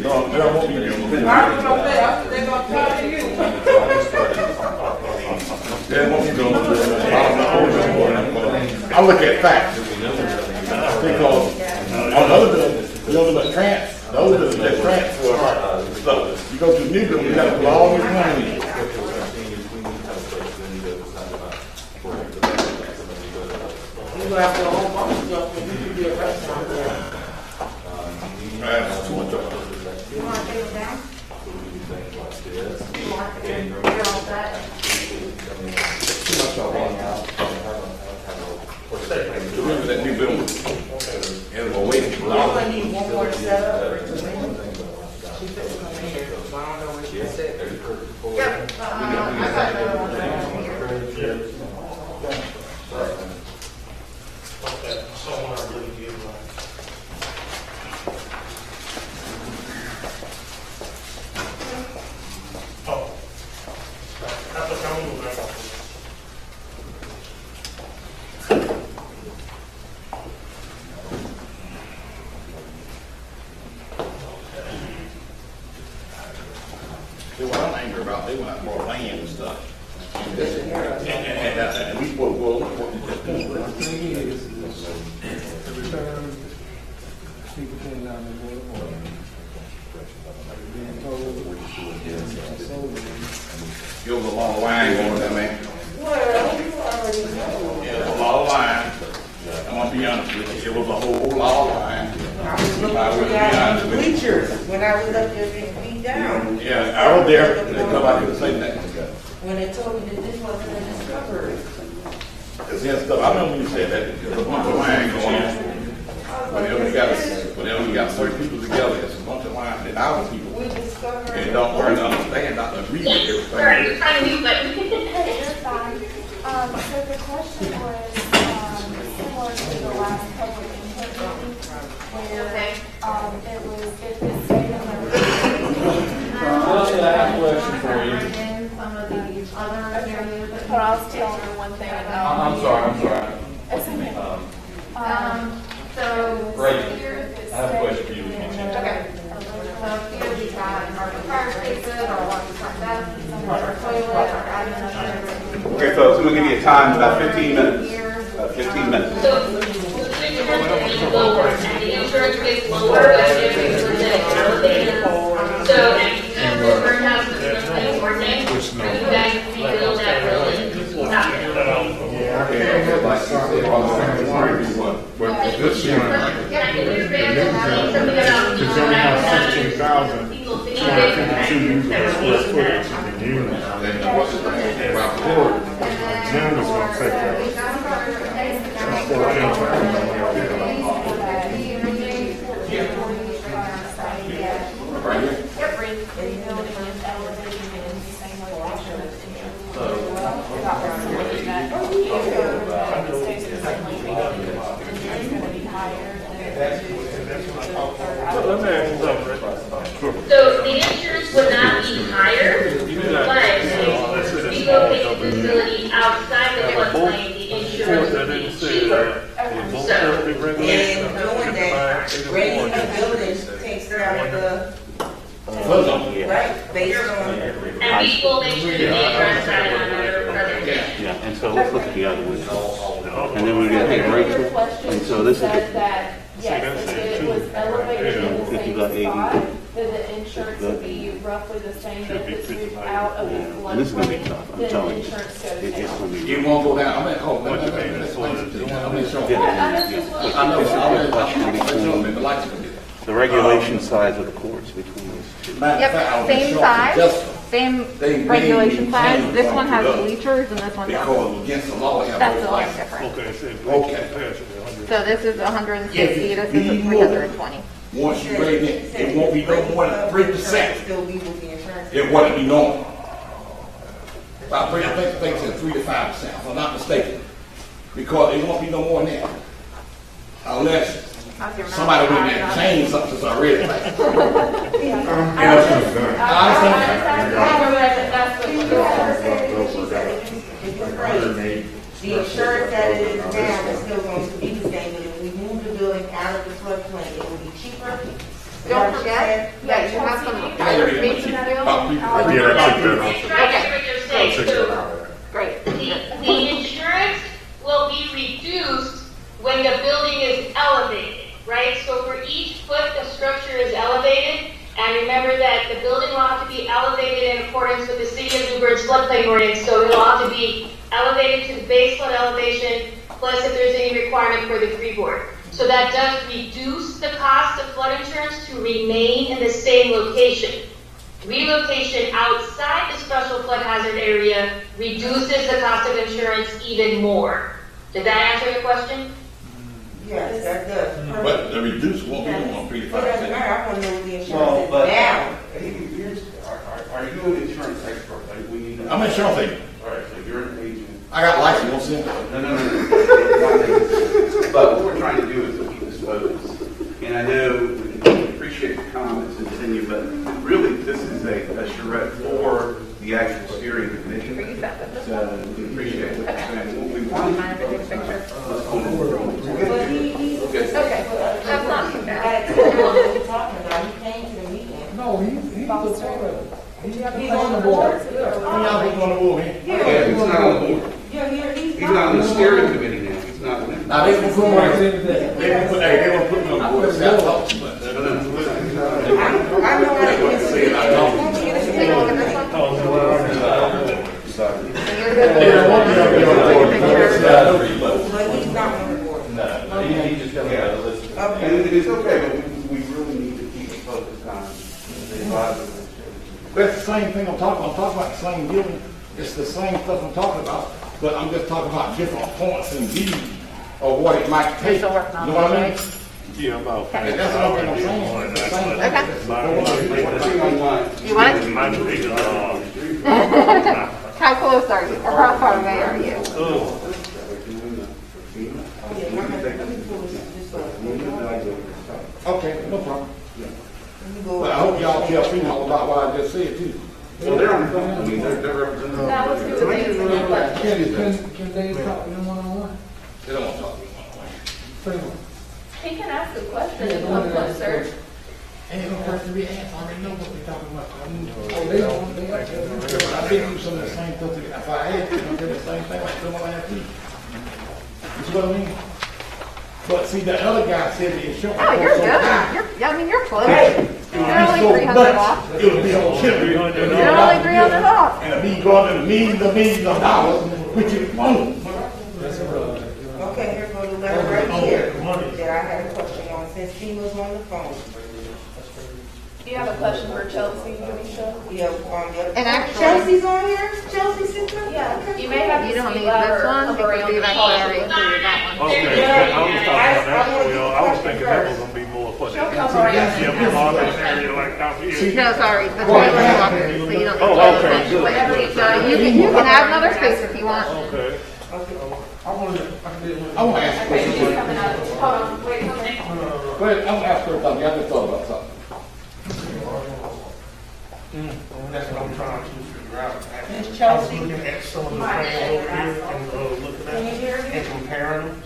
No, they don't want you to do it. They're gonna tell you. They want you to do it. I look at facts. Because on the other building, the other building that transfer stuff. You go to the new building, you got to put all your money in. You gonna have to whole bunch of stuff, and you can do a restaurant there. That's too much of it. you want to take them down? You want to get all that? Too much of it. Remember that new building? And we're waiting for You only need one more to set up for it to win. She said to come in here, so I don't know what she said. Yep, I got another one here. Okay, someone I really did like. Oh. I thought I knew that. See, what I'm angry about, they went out and bought land and stuff. And we spoke, well, The thing is, every time people came down the board, being told, sold it. it was a long line going there, man. Well, you already know. Yeah, it was a lot of line. I'm gonna be honest with you, it was a whole lot of line. I was looking at the bleachers when I was up there getting beat down. Yeah, I was there, and they come out here to say that. When they told me that this wasn't a discovery. Cause then stuff, I remember when you said that, there's a bunch of line going on. Whenever you got certain people together, it's a bunch of line, and our people, We discovered. they don't learn to understand, not to agree with everything. Sorry, you're trying to mute, but. Hey, you're fine. So the question was, similar to the last public input meeting, where, Okay. it was, it was stated in the. Chelsea, I have a question for you. Some of these other areas. But I was telling her one thing and now. I'm sorry. It's okay. So. Great. Here it is. I have a question for you. Okay. So here we got our fire spaces, our water front desk, our toilet, our admin. Okay, folks, I'm gonna give you a time, about 15 minutes. About 15 minutes. So the insurance is lower, and the insurance gets lower, but if you look at elevated. So and the burn house is really important. You guys rebuild that building. Not But this one, Yeah, I think we're going to have something about. it's only have 16,000, People think 252 usable square footage in the unit. And my floor, gym is gonna take that. Right here. Rebuilding and elevating it in the same location. Stays the same location. It's gonna be higher Let me ask you something, Rick. So the insurance would not be higher, but if we locate the facility outside the floodplain, the insurance would be cheaper. And doing that, raising the buildings takes out the, right, based on. And we will make sure that they address that in another presentation. Yeah, and so let's look at the other one. And then we're gonna take a break. And so this is said that, yes, if it was elevated in the same 50 by 80. spot, then the insurance would be roughly the same, but if it's moved out of the And this is gonna be floodplain, tough, I'm then the telling you. insurance goes It's down. gonna be. You won't go down, I'm at home, What you mean, that's what it is. I'm at Yeah, home. I was just looking. I know, This is I'm the at question home, between the lights are good. the regulation size of the courts between those two. Matter of fact, I was Same shocked size. just Same They regulation made size, me this one has change bleachers and this one doesn't. because against the law, they have That's those the only lights. difference. Okay, so Okay. So this is 160, If this we is move- 320. Once you raise it, it won't be no more than 3%. Still be with the insurance. It wouldn't be normal. I think it's at 3 to 5%, if I'm not mistaken. Because it won't be no more than that. Unless somebody went in there and changed something since I read it. The insurance that it is now is still going to be the same, but if we move the building out of the floodplain, it will be cheaper. Don't forget that you have some other information that you Yeah, what you're saying, so, great. The insurance will be reduced when the building is elevated, right? So for each foot the structure is elevated, and remember that the building will have to be elevated in accordance with the City of New Bird's floodplain ordinance, so it will have to be elevated to the base flood elevation, plus if there's any requirement for the freeboard. So that does reduce the cost of flood insurance to remain in the same location. Relocation outside the special flood hazard area reduces the cost of insurance even more. Did that answer your question? Yes, that does. But the reduce won't be no more 3 to It doesn't 5%. matter, I want to know the Well, insurance but- is down. Are you an insurance expert? Like, we need. I'm an insurance agent. All right, so you're an agent. I got license, what's in? No. But what we're trying to do is to keep this focused. And I know we appreciate the comments and opinion, but really this is a charrette for the actual steering committee. So we appreciate what you're saying. What we want to do. But he's Okay, that's not too bad. what we're talking about, he came to the meeting. No, he was a part of it. He's on the board. Y'all been on the board, man. Yeah, he's not on the board. Yeah, he's He's not on the steering committee now. He's not. Now, they can put one, they can put, hey, they gonna put me on the board. See, I talked too much. I know how to get it. They don't want me to be on the board. But he's not on the board. No, he just comes out of the list. Okay. And it's okay, but we really need to keep it focused on the advisory. That's the same thing I'm talking about the same building, it's the same stuff I'm talking about, but I'm just talking about different points and views of what it might take, you know what I mean? Yeah, about. And that's what I'm saying, it's the same thing. You want it? My big, How close are you? Or how far away are you? Okay, no problem. But I hope y'all care female about what I just said too. Well, they're on the phone. I mean, they're representing. That was who the main question. Can they talk to them one-on-one? They don't want to talk to me one-on-one. He can ask the question and come closer. Ain't no question to be asked, I already know what we're talking about. Oh, they don't, they like that. I've been through some of the same stuff, if I had to, I'm doing the same thing like someone last week. You see what I mean? But see, the other guy said the insurance. Oh, you're was so good. high. I mean, you're close. Hey, You're only so 300 much, off. it would be on You're only 300 off. And me going to millions of dollars, which is money. Okay, here goes the letter right here that I had a question on, since he was on the phone. Do you have a question for Chelsea, Alicia? Yeah, And actually- Chelsea's on here? Chelsea sitting up? Yeah, you may have You to don't speak need louder this or one come because around we've the actually call. already included that one. Okay, I was talking about that, well, I was thinking that was gonna be more for the. She'll come around. Yeah, market area like out here. No, sorry, the trailer walker, so you don't. Oh, okay, good. So you can add another space if you want. Okay. I want to ask a Okay, she's question. coming out. Hold on, wait a minute. Go ahead, I'm gonna ask her something, I just thought about something. That's what I'm trying to figure out. I was Chelsea? looking at some of the plans over here and looking Can you at hear me? and comparing them.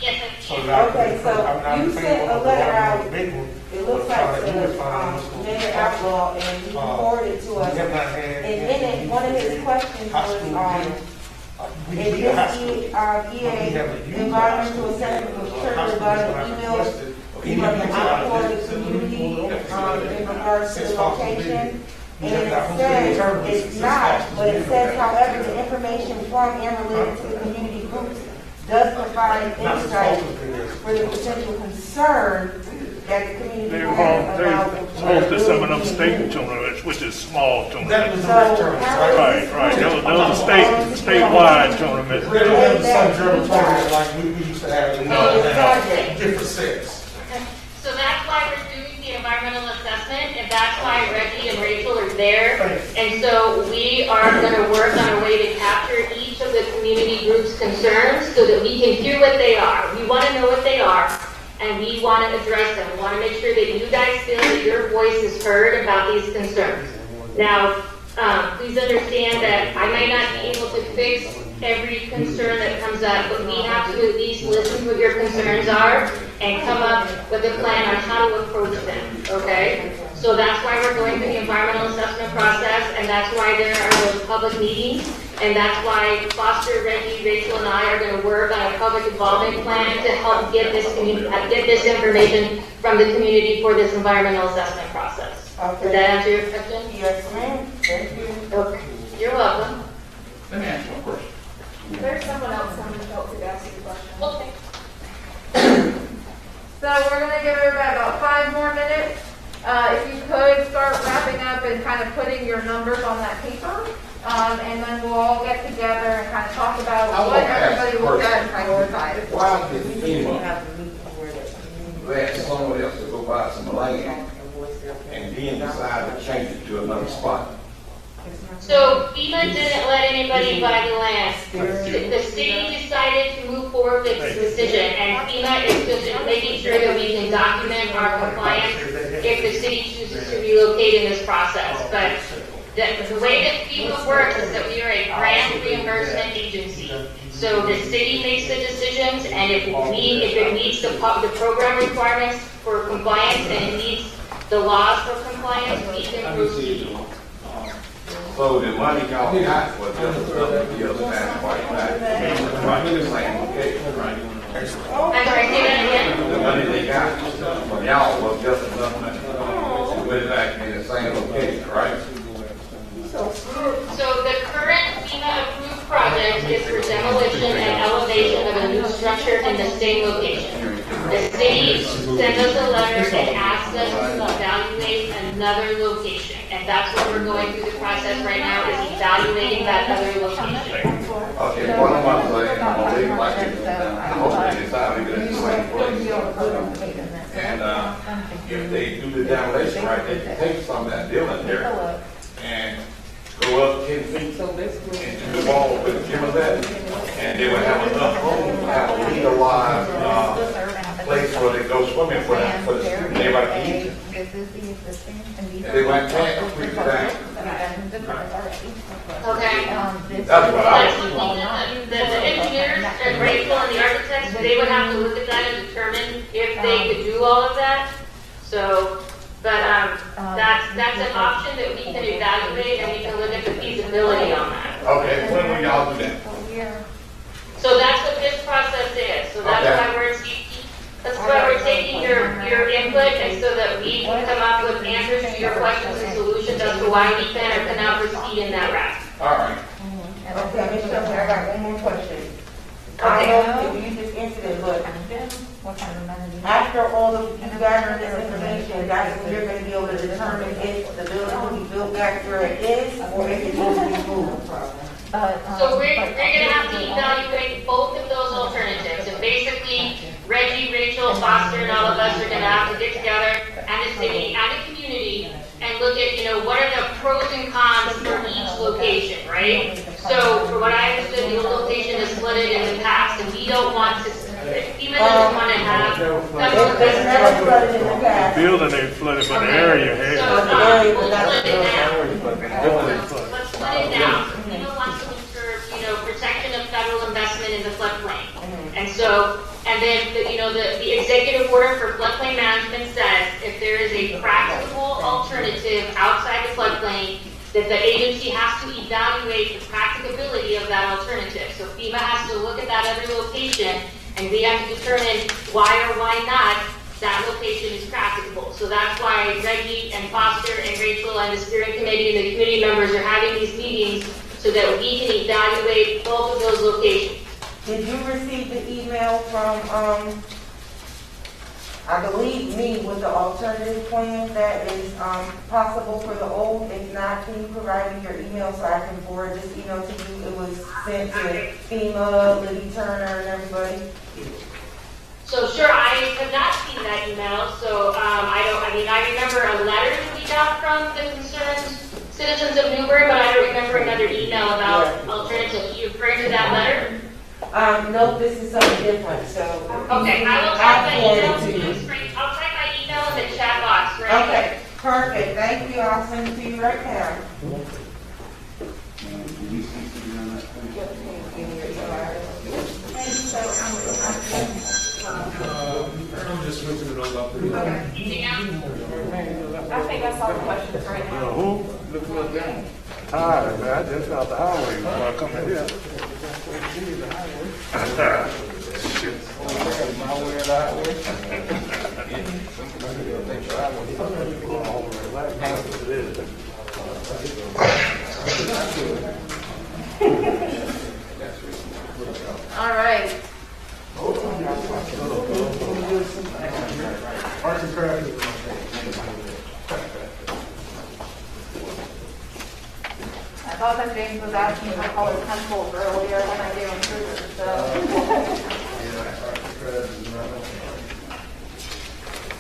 So Okay, so I'm not you saying sent a one of the letter one out. of the big one. It looks like Mayor Outlaw, and he forwarded it to us. We have not had. And in it, one of his questions High was, school we is a high this school. EA, environmental assessment was triggered by the email from the outlaw to the community, in regards to the location? And it says, it's not, but it says, however, the information from and related to the community groups does provide insight for the potential concern that the community They has about the. hosted some of them state tournaments, which is small That was tournaments. the rich terms, right? Right, those are statewide tournaments. Red Ribbon Sun Journal tournament like we used to have in different sets. So that's why we're doing the environmental assessment, and that's why Reggie and Rachel are there. And so we are going to work on a way to capture each of the community groups' concerns so that we can hear what they are. We want to know what they are, and we want to address them. We want to make sure that you guys feel that your voice is heard about these concerns. Now, please understand that I might not be able to fix every concern that comes up, but we have to at least listen to what your concerns are and come up with a plan on how to approach them, okay? So that's why we're going through the environmental assessment process, and that's why there are those public meetings, and that's why Foster, Reggie, Rachel, and I are going to work on a public involvement plan to help get this information from the community for this environmental assessment process. Okay. Did that answer your question? Yes, ma'am, thank you. Okay, you're welcome. Let me ask you a question. There's someone else on the call to ask you a question. Okay. So we're gonna give everybody about 5 more minutes. If you could start wrapping up and kind of putting your numbers on that paper. And then we'll all get together and kind of talk about I what wanna ask everybody a looked at and prioritized. Why did We FEMA have a meeting where the. let someone else to go buy some land and then decide to change it to another spot? So FEMA didn't let anybody buy the land. The city decided to move forward with this decision, and FEMA is just making sure that we can document our compliance if the city chooses to relocate in this process. But the way that FEMA works is that we are a grant reimbursement agency. So the city makes the decisions, and if it meets the program requirements for compliance and it meets the laws for compliance, we can proceed. So the money y'all got was just enough to give Stanley White back. Right, the same location, right? I'm sorry, say that again? The money they got from y'all was just enough money to put it back in the same location, right? So the current FEMA approved project is for demolition and elevation of a new structure in the same location. The city sent us a letter and asked us to evaluate another location. And that's what we're going through the process right now, is evaluating that other location. Okay, one of my saying, I'm gonna leave like it, hopefully it's out of the same place. And, if they do the demolition right, they can take some of that building there and go up 10 feet and do the wall with the gym of that, and they would have enough room to have a legalized, place where they go swimming for the students, everybody can use it. And they went past the creek down. Okay. That's what I was. The engineers and Rachel and the architects, they would have to look at that and determine if they could do all of that. So, but that's an option that we can evaluate, and we can look at the feasibility on that. Okay, when will y'all do that? So that's what this process is. So that's Okay. why we're taking your input, and so that we can come up with answers to your questions and solutions as to why we can or cannot proceed in that route. All right. Okay, Ms. Shelton, I got one more question. I don't know if you just answered it, but after all of you gather this information, that's when you're gonna be able to determine if the building will be built back where it is, or if it needs to be moved. So we're gonna have to evaluate both of those alternatives, and basically Reggie, Rachel, Foster, and all of us are gonna have to get together, and the city, and the community, and look at, what are the pros and cons for each location, right? So, for what I understood, the location is flooded in the past, and we don't want to, FEMA doesn't want to have. It's never flooded in the past. Building ain't flooded, but the area has. So, we'll flood it now. Let's flood it now. FEMA wants to ensure, protection of federal investment in the floodplain. And so, and then, the executive order for floodplain management says if there is a practicable alternative outside the floodplain, that the agency has to evaluate the practicability of that alternative. So FEMA has to look at that other location, and we have to determine why or why not that location is practicable. So that's why Reggie and Foster and Rachel and the steering committee and the committee members are having these meetings so that we can evaluate both of those locations. Did you receive the email from, I believe me, with the alternative plan that is, possible for the old? If not, can you provide me your email so I can forward this email to you? It was sent to FEMA, Liddy Turner, and everybody. So sure, I have not seen that email, so I remember a letter that we got from the concerned citizens of Newburgh, but I don't remember another email about alternatives. You referring to that letter? No, this is something different, so. Okay, I will type my email to you. I'll type my email in the chat box, right? Okay, perfect, thank you, I'll send it to you right now. I'm just switching it over. Anything else? I think I saw the questions right now. Who? Look what down. Tired, man. I just got off the highway before I come in here. My way or the highway. All right. Arts and crafts. I thought that James was asking if I call it pencils earlier when I do improvers, so.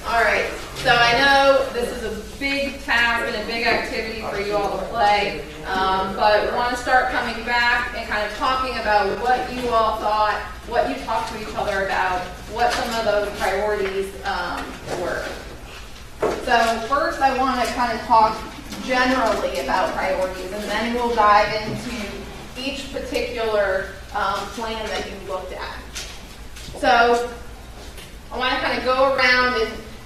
All right, so I know this is a big task and a big activity for you all to play, but we want to start coming back and kind of talking about what you all thought, what you talked to each other about, what some of those priorities were. So first I want to kind of talk generally about priorities, and then we'll dive into each particular plan that you looked at. So I want to kind of go around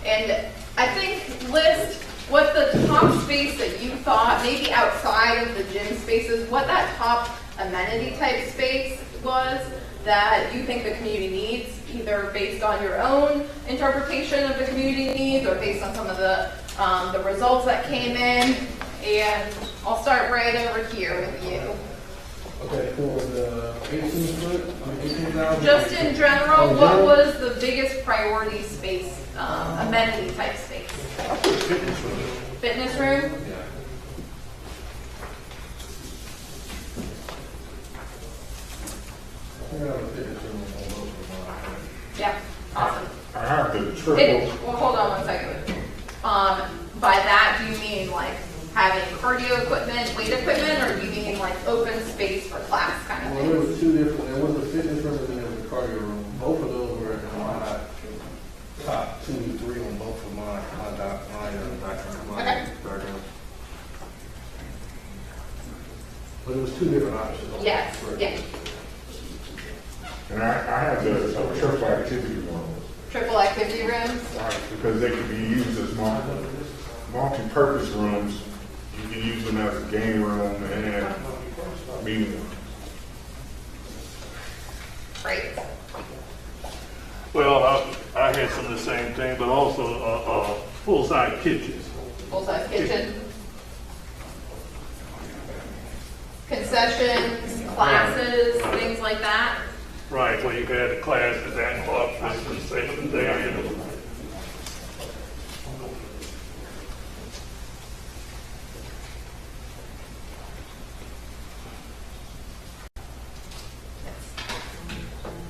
and I think list what the top space that you thought maybe outside of the gym spaces, what that top amenity type space was that you think the community needs, either based on your own interpretation of the community needs or based on some of the results that came in. And I'll start right over here with you. Okay, for the 18 foot, 18,000? Just in general, what was the biggest priority space, amenity type space? Fitness room? Yeah, awesome. I have the triple. Well, hold on one second. By that, do you mean like having cardio equipment, weight equipment, or do you mean like open space for class kind of Well, thing? there was two different, there was a fitness room and there was a cardio room. Both of those were in my top 2 to 3 on both of my background. But it was two different options. Yes, yes. And I have the triple activity room. Triple activity rooms? Right, because they can be used as multi-purpose rooms. You can use them as a game room and meeting room. Great. Well, I had some of the same thing, but also full-size kitchens. Full-size kitchen? Concessions, classes, things like that? Right, where you had the classes and clubs at the same day.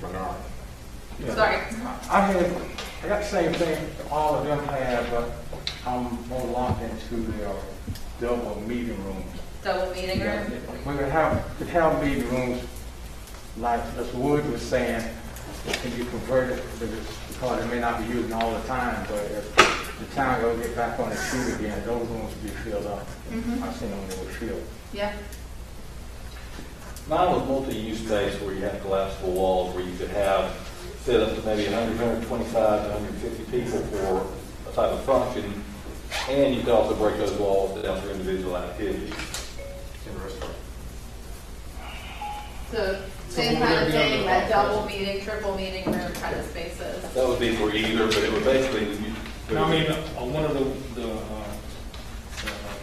Bernard. Sorry. I got the same thing all of them had, but I'm more locked into the double meeting rooms. Double meeting room? We could have meeting rooms, like Mr. Wood was saying, it can be converted because it may not be used all the time, but if the town goes get back on its feet again, those rooms will be filled up. I've seen them, they were filled. Yeah. Mine was multi-use space where you have collapsible walls where you could have fit up to maybe 100, 125 to 150 people for a type of function, and you could also break those walls down for individual activities. So same kind of thing, that double meeting, triple meeting room kind of spaces. That would be for either, but it would basically. I mean, one of the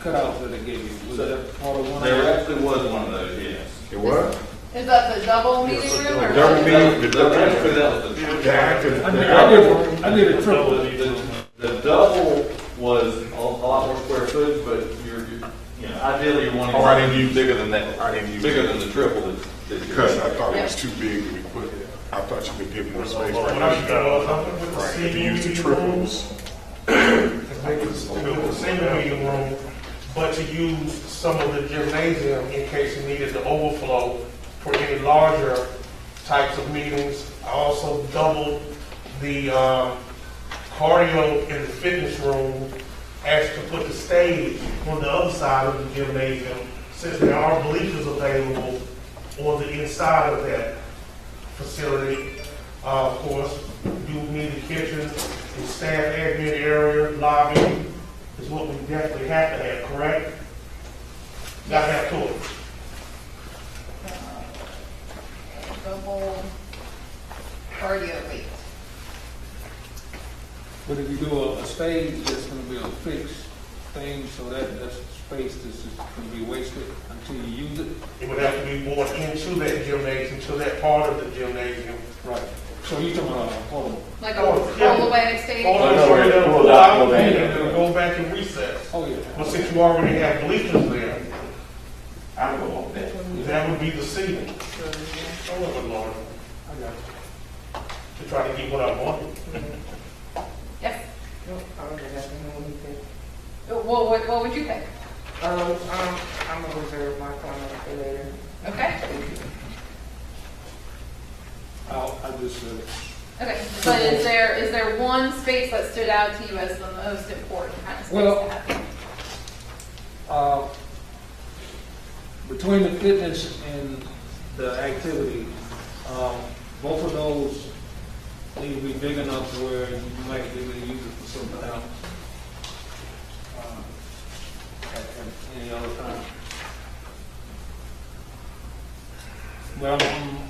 cutouts that they gave you, was that part of one? There actually was one of those, yes. It was? Is that the double meeting room or? Double meeting, Actually, that was I did a triple. the double was a lot more square footage, but ideally you're wanting I didn't use bigger than that. I didn't use Bigger it. than the triple Because I thought it was too big to be put. I thought you could get more space. Right, If you use the triples. Make it a single meeting room, but to use some of the gymnasium in case you needed to overflow for any larger types of meetings. I also doubled the cardio in the fitness room as to put the stage on the other side of the gymnasium, since there are bleachers available on the inside of that facility. Of course, you need the kitchen, the staff admin area, lobby is what we definitely have to have, correct? Gotta have toilets. Double cardio weight. But if you do a stage, that's gonna be a fixed thing, so that's space that's just gonna be wasted until you use it. It would have to be brought into that gymnasium, to that part of the gymnasium. Right. So you talking about portable? Like a roll-away stage? Go back and recess. Oh, yeah. But since you already have bleachers there, I would go on that. that would be the seating. Oh, Lord. I got you. To try to get what I wanted. Yes. I don't have to know anything. Well, what would you pick? I'm gonna reserve my comment for later. Okay. I just, Okay. But is there one space that stood out to you as the most important kind of space Well, to have? between the fitness and the activity, both of those need to be big enough to where you might be able to use it for something else. And me all the time. Well,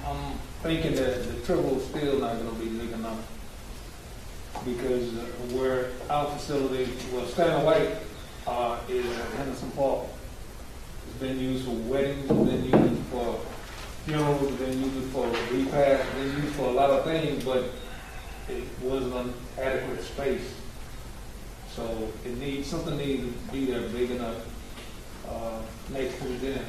I'm thinking that the triple is still not gonna be big enough. Because where our facility, well, Stanley White, is at Henderson Park. It's been used for weddings, it's been used for funerals, it's been used for repast, it's been used for a lot of things, but it wasn't an adequate space. So something needs to be there big enough, next to the den.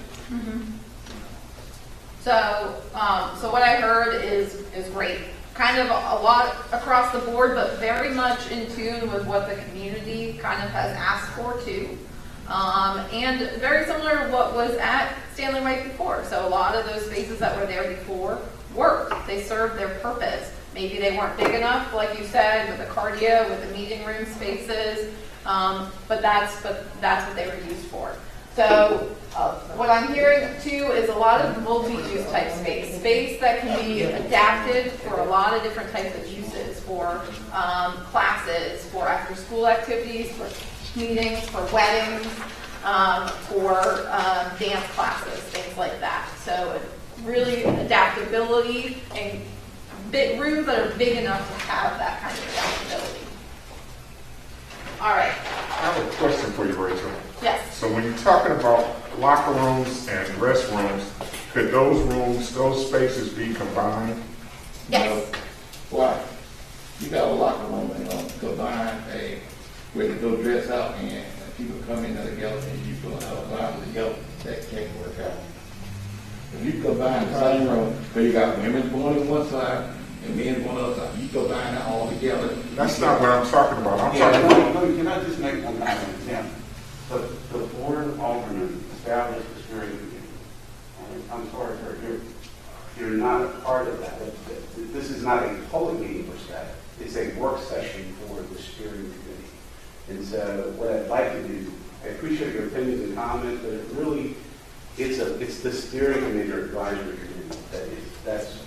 So what I heard is great. Kind of a lot across the board, but very much in tune with what the community kind of has asked for too. And very similar to what was at Stanley White before. So a lot of those spaces that were there before worked. They served their purpose. Maybe they weren't big enough, like you said, with the cardio, with the meeting room spaces, but that's what they were used for. So what I'm hearing too is a lot of multi-use type space that can be adapted for a lot of different types of uses, for classes, for after-school activities, for meetings, for weddings, for dance classes, things like that. So really adaptability and rooms that are big enough to have that kind of adaptability. All right. I have a question for you, Rachel. Yes. So when you're talking about locker rooms and restrooms, could those spaces be combined? Yes. Why? You got a locker room and combine where to go dress out and people come in together and you go out together. That can't work out. If you combine the same room, so you got women's going on one side and men's on the other side, you combine that all together. That's not what I'm talking about. I'm Yeah, talking about. no, can I just make one example? The board of aldermen established the steering committee. I'm sorry, sir, you're not a part of that. This is not a public meeting per se. It's a work session for the steering committee. And so what I'd like to do, I appreciate your opinions and comments, but it's the steering committee or advisory committee that's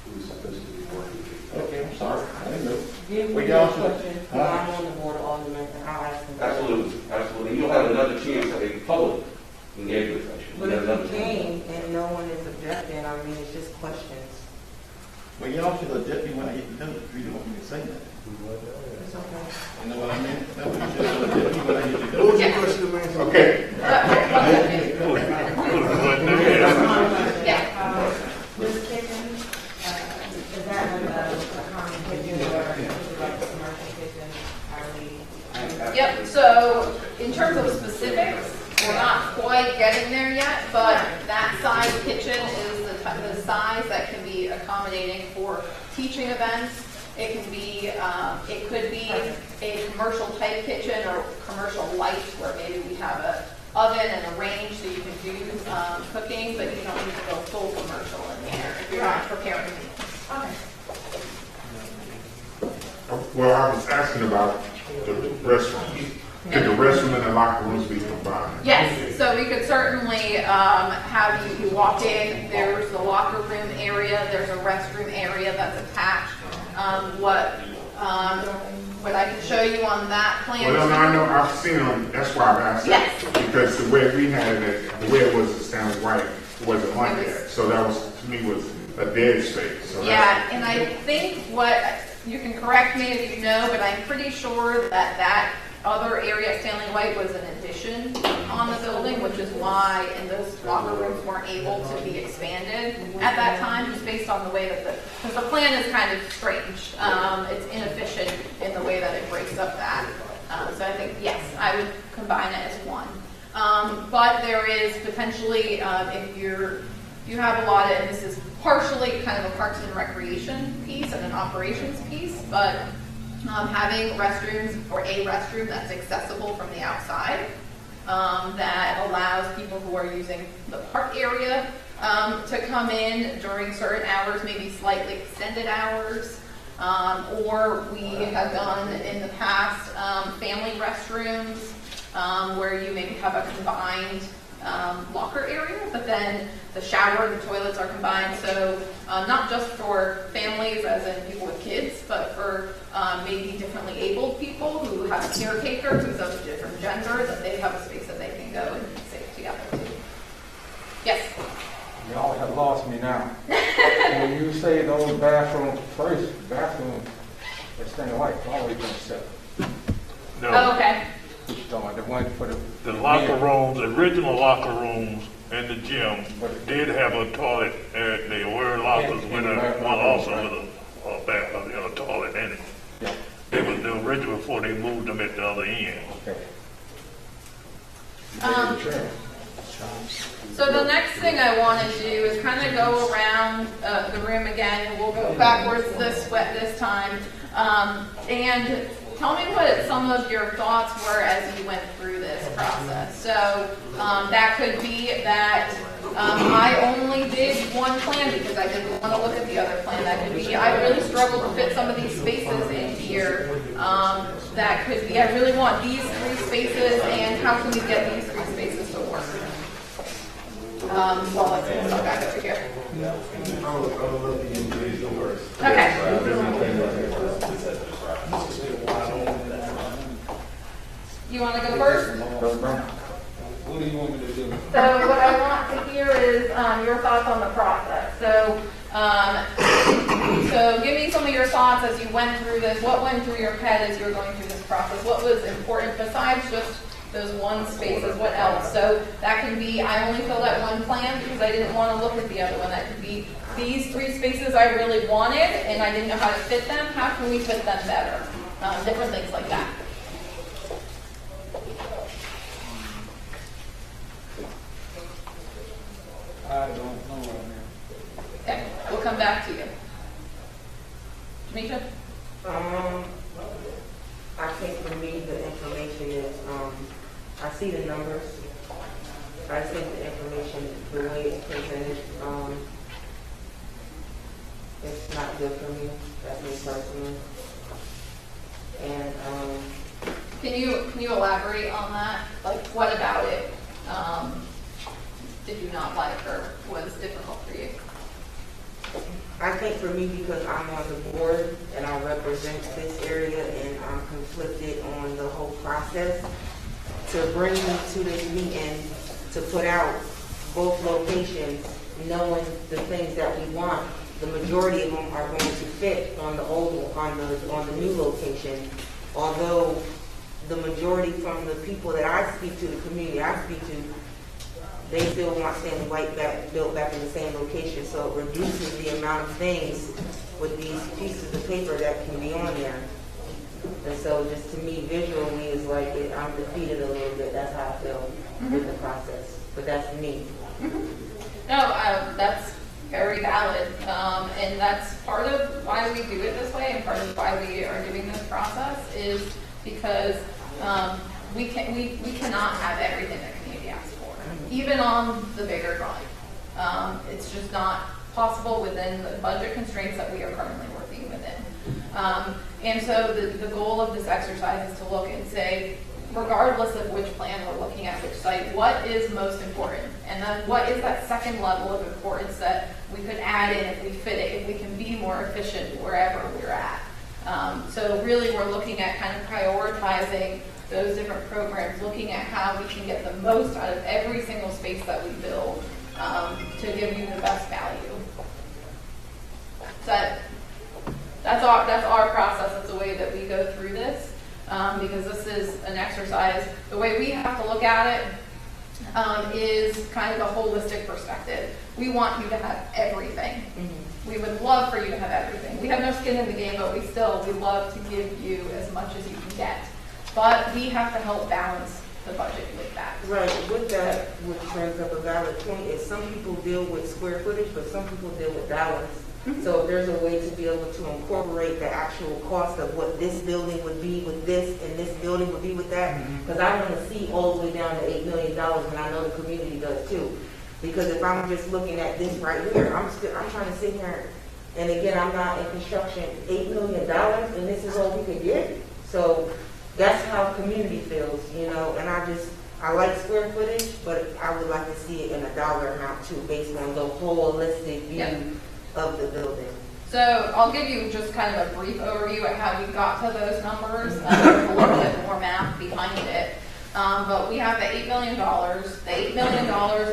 who's supposed to be working. Okay, I'm sorry. I didn't know. Give We me got a question, I'm on the board of aldermen, and I'll ask them. Absolutely. You'll have another chance at a public engagement session. But if you came and no one is objecting, I mean, it's just questions. Well, y'all should object me when I get done. You don't want me to say that. It's okay. You know what I mean? No, you should object me when I get done. What was your question, man? Okay. This kitchen, is that a common kitchen or is it like a commercial kitchen? Yep, so in terms of specifics, we're not quite getting there yet, but that size kitchen is the size that can be accommodating for teaching events. It can be, it could be a commercial type kitchen or commercial light where maybe we have a oven and a range so you can do cooking, but you don't need to go full commercial in there if you're not preparing meals. Okay. Well, I was asking about the restrooms. Could the restroom and the locker rooms be combined? Yes, so we could certainly have you walk in, there's the locker room area, there's a restroom area that's attached. What I can show you on that plan. Well, no, I know, I've seen them, that's why I've asked Yes. that. Because the way we had it, the way it was at Stanley White, wasn't like that. So that was, to me, was a dead space. So Yeah, and I think you can correct me if you know, but I'm pretty sure that other area at Stanley White was an addition on the building, which is why, and those locker rooms weren't able to be expanded at that time, just based on the way that because the plan is kind of strange. It's inefficient in the way that it breaks up that. So I think, yes, I would combine it as one. But there is potentially, if you have a lot of, and this is partially kind of a parks and recreation piece and an operations piece, but having restrooms or a restroom that's accessible from the outside, that allows people who are using the park area to come in during certain hours, maybe slightly extended hours, or we have done in the past family restrooms where you maybe have a combined locker area, but then the shower and the toilets are combined. So not just for families, as in people with kids, but for maybe differently abled people who have a caretaker who's of a different gender, that they have a space that they can go and say locker rooms, original locker rooms in the gym did have a toilet. They were lockers with also with a bath, a toilet in it. Yeah. It was the original before they moved them at the other end. Okay. So the next thing I want to do is kind of go around the room again, and we'll go backwards this time. And tell me what some of your thoughts were as you went through this process. So that could be that I only did one plan because I didn't want to look at the other plan. That could be I really struggled to fit some of these spaces in here. That could be I really want these 3 spaces, and how can we get these 3 spaces to work? Well, let's go back over here. Okay. You want to go first? What do you want me to do? So what I want to hear is your thoughts on the process. So, so give me some of your thoughts as you went through this. What went through your head as you were going through this process? What was important besides just those one spaces? What else? So that can be I only filled out one plan because I didn't want to look at the other one. That could be these 3 spaces I really wanted and I didn't know how to fit them. How can we fit them better? Different things like that. I don't know right now. Okay, we'll come back to you. Demetra? I think for me, the information is, I see the numbers. I think the information, the way it's presented, it's not good for me. That's me personally. And, Can you elaborate on that? Like, what about it did you not like or was difficult for you? I think for me, because I'm on the board and I represent this area and I'm conflicted on the whole process, to bring me to this meeting to put out both locations, knowing the things that we want, the majority of them are going to fit on the old, on the new location. Although the majority from the people that I speak to, the community I speak to, they still want Stanley White built back in the same location, so it reduces the amount of things with these pieces of paper that can be on there. And so just to me, visually, is like I'm defeated a little bit. That's how I feel with the process. But that's me. No, that's very valid. And that's part of why we do it this way and part of why we are doing this process is because we cannot have everything that community asks for, even on the bigger drawing. It's just not possible within the budget constraints that we are currently working within. And so the goal of this exercise is to look and say, regardless of which plan we're looking at, which site, what is most important? And then what is that second level of importance that we could add in if we fit it, if we can be more efficient wherever we're at. So really we're looking at kind of prioritizing those different programs, looking at how we can get the most out of every single space that we build to give you the best value. That's our process. That's the way that we go through this because this is an exercise. The way we have to look at it is kind of a holistic perspective. We want you to have everything. We would love for you to have everything. We have no skin in the game, but we love to give you as much as you can get. But we have to help balance the budget with that. Right, with that, which brings up a valid point, is some people deal with square footage, but some people deal with dollars. So if there's a way to be able to incorporate the actual cost of what this building would be with this and this building would be with that, because I want to see all the way down to $8 million, and I know the community does too. Because if I'm just looking at this right here, I'm trying to sit here, and again, I'm not in construction, $8 million, and this is all we could get. So that's how community feels, you know, and I like square footage, but I would like to see it in a dollar amount too, based on the holistic view of the building. So I'll give you just kind of a brief overview of how we got to those numbers. There's a little bit more math behind it. But we have the $8 million. The $8 million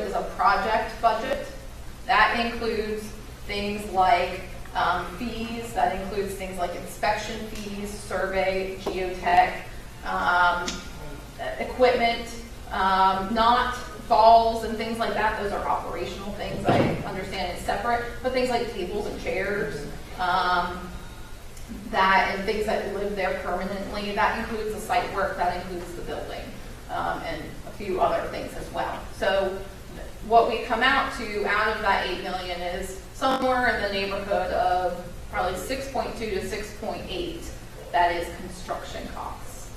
is a project budget. That includes things like fees. That includes things like inspection fees, survey, geotech, equipment, Not balls and things like that, those are operational things, I understand it's separate, but things like tables and chairs, that and things that live there permanently, that includes the site work, that includes the building, and a few other things as well. So what we come out to out of that 8 million is somewhere in the neighborhood of probably 6.2 to 6.8 that is construction costs.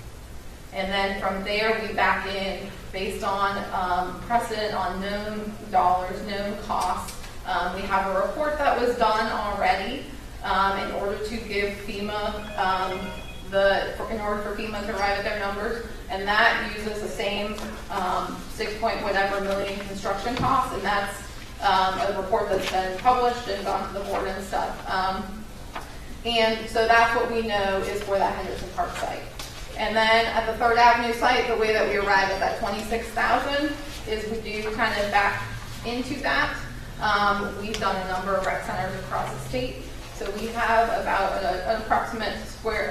And then from there, we back in based on precedent on known dollars, known costs. We have a report that was done already in order to give FEMA, in order for FEMA to arrive at their numbers, and that uses the same 6 point whatever million construction costs, and that's a report that's been published and gone to the board and stuff. And so that's what we know is for that Henderson Park site. And then at the 3rd Avenue site, the way that we arrive at that 26,000 is we do kind of back into that. We've done a number of rec centers across the state. So we have about an approximate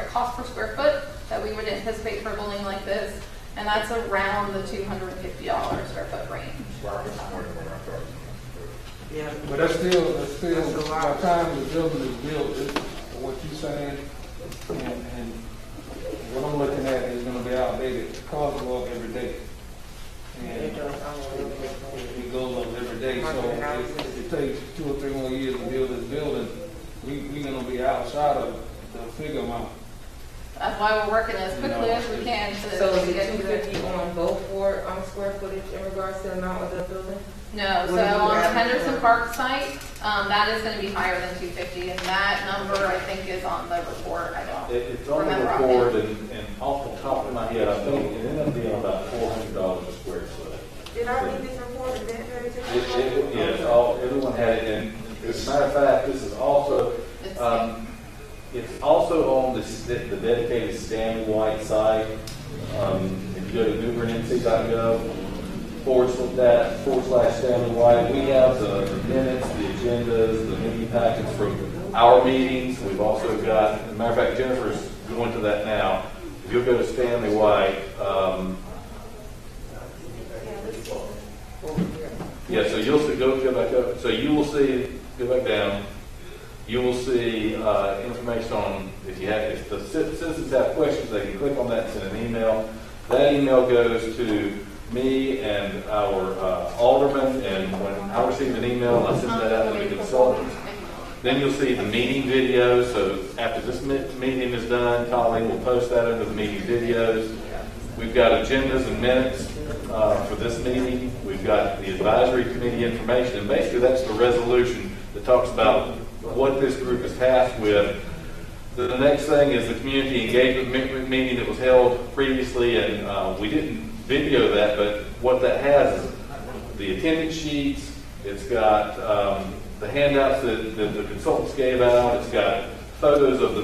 cost per square foot that we would anticipate for a building like this. And that's around the $250 square foot range. Yeah. But that's still, by That's a the lot. time the building is built, what you're saying, and what I'm looking at is gonna be outdated. The costs go up every day. And It does. it goes up every day, so if it takes 2 or 3 more years to build this building, we're gonna be outside of the figure amount. That's why we're working as quickly as we can to So is get it to it. 250 on both for square footage in regards to the amount of the building? No, What so do you on the have Henderson for- Park site, that is gonna be higher than 250, and that number, I think, is on the report. I don't It's on the remember report, offhand. and off the top of my head, I think it ended up being about $400 a square foot. Did I read this report? Did that very Yes, everyone had it, and as a matter of fact, this is also, it's also on the dedicated Stanley White site. If you go to newbernnc.gov/Stanley White, we have the minutes, the agendas, the meeting packets from our meetings. We've also got, as a matter of fact, Jennifer's going to that now. If you'll go to Stanley White, yeah, so you'll see, go back up. So you will see, go back down. You will see information on if the citizens have questions, they can click on that and send an email. That email goes to me and our alderman, and when I receive an email, I send that out to the consultants. Then you'll see the meeting videos. So after this meeting is done, Colleen will post that under the meeting videos. We've got agendas and minutes for this meeting. We've got the advisory committee information, and basically that's the resolution that talks about what this group is tasked with. The next thing is the community engagement meeting that was held previously, and we didn't video that, but what that has is the attendance sheets. It's got the handouts that the consultants gave out. It's got photos of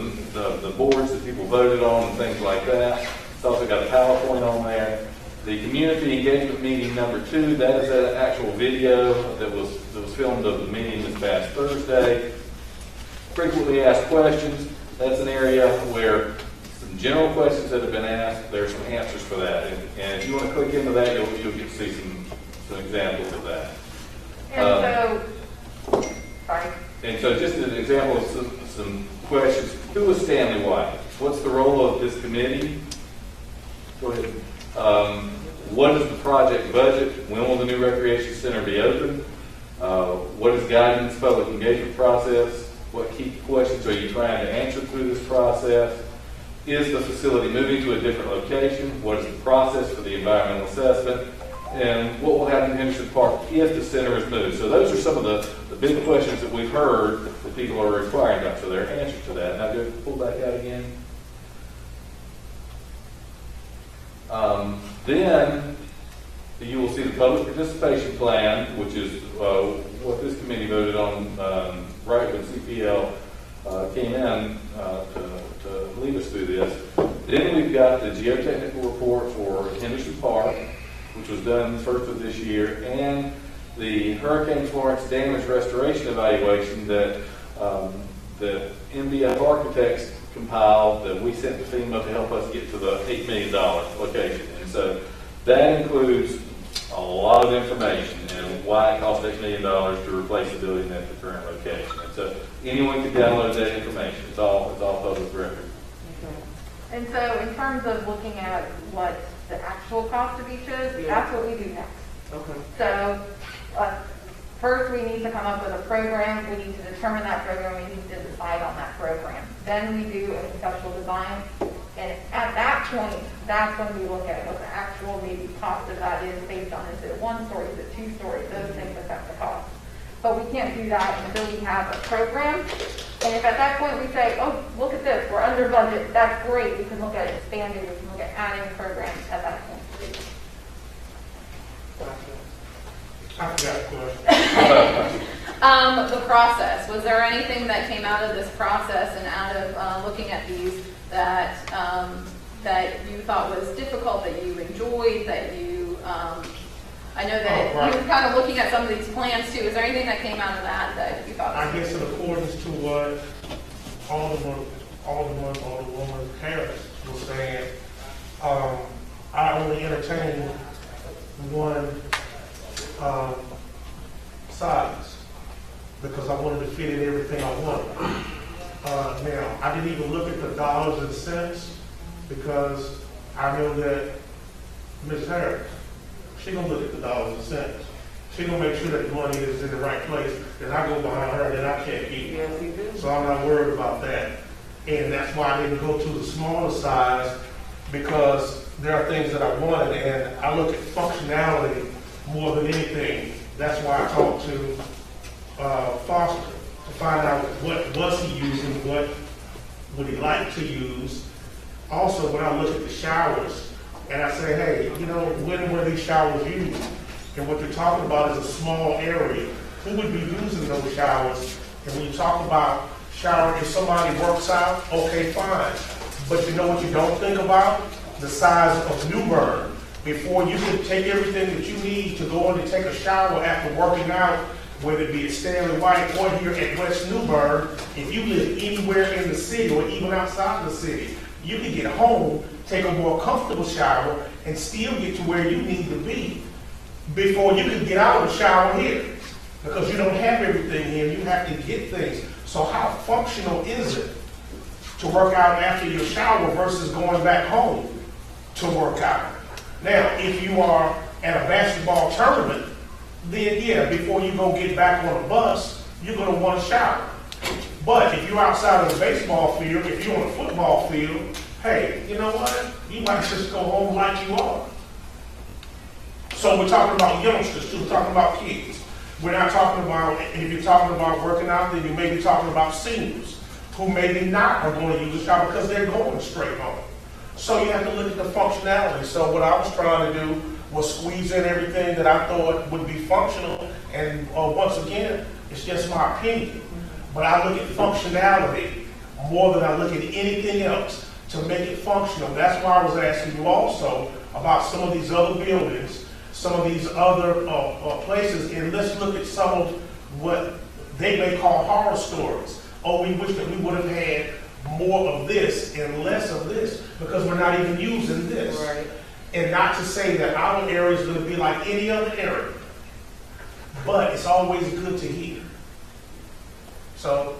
the boards that people voted on and things like that. It's also got a PowerPoint on there. The community engagement meeting number 2, that is an actual video that was filmed of the meeting this past Thursday. Frequently asked questions, that's an area where some general questions that have been asked, there's some answers for that. And if you want to click into that, you'll get to see some examples of that. And so just an example of some questions. Who is Stanley White? What's the role of this committee? Go ahead. What is the project budget? When will the new recreation center be open? What is guidance, public engagement process? What key questions are you trying to answer through this process? Is the facility moving to a different location? What is the process for the environmental assessment? And what will happen in Henderson Park if the center is moved? So those are some of the big questions that we've heard that people are inquiring about. So their answer to that. Now go pull back out again. Then you will see the public participation plan, which is what this committee voted on right when CPL came in to lead us through this. Then we've got the geotechnical report for Henderson Park, which was done first of this year, and the Hurricane Florence damage restoration evaluation that MBF Architects compiled that we sent to FEMA to help us get to the $8 million location. And so That includes a lot of information and why it costs $8 million to replace the building at the current location. And so anyone can download that information. It's all public record. And so in terms of looking at what the actual cost of each is, that's what we do next. Okay. So, first we need to come up with a program, we need to determine that program, we need to decide on that program. Then we do a conceptual design, and at that point, that's when we look at what the actual maybe cost of that is based on, is it 1 story, is it 2 stories, those things affect the cost. But we can't do that until we have a program. And if at that point we say, oh, look at this, we're under budget, that's great, we can look at expanding, we can look at adding programs at that point. I forgot the question. The process, was there anything that came out of this process and out of looking at these that you thought was difficult, that you enjoyed, that you, I know that right. you were kind of looking at some of these plans too. Is there anything that came out of that you thought was I guess in accordance to what Alderwoman Harris was saying, I only entertained one size because I wanted to fit in everything I wanted. Now, I didn't even look at the dollars and cents because I know that Ms. Harris, she gonna look at the dollars and cents. She gonna make sure that the money is in the right place, and I go behind her, and I can't keep it. Yes, you do. So I'm not worried about that. And that's why I didn't go to the smaller size, because there are things that I wanted, and I look at functionality more than anything. That's why I talked to Foster to find out what was he using, what would he like to use. Also, when I look at the showers, and I say, hey, you know, when were these showers used? And what you're talking about is a small area. Who would be using those showers? And when you talk about shower, if somebody works out, okay, fine. But you know what you don't think about? The size of New Bern. Before you can take everything that you need to go in and take a shower after working out, whether it be at Stanley White or here at West New Bern, if you live anywhere in the city or even outside the city, you can get home, take a more comfortable shower, and still get to where you need to be before you can get out of the shower here. Because you don't have everything here, you have to get things. So how functional is it to work out after your shower versus going back home to work out? Now, if you are at a basketball tournament, then yeah, before you go get back on a bus, you're going to want to shower. But if you're outside of the baseball field, if you're on a football field, hey, you know what? You might just go home like you are. So we're talking about youngsters too, we're talking about kids. We're not talking about, and if you're talking about working out, then you may be talking about seniors who maybe not are going to use the shower because they're going straight home. So you have to look at the functionality. So what I was trying to do was squeeze in everything that I thought would be functional. And once again, it's just my opinion. But I look at functionality more than I look at anything else to make it functional. That's why I was asking you also about some of these other buildings, some of these other places, and let's look at some of what they may call horror stories. Oh, we wish that we would have had more of this and less of this because we're not even using this. Right. And not to say that our area is going to be like any other area, but it's always good to hear. So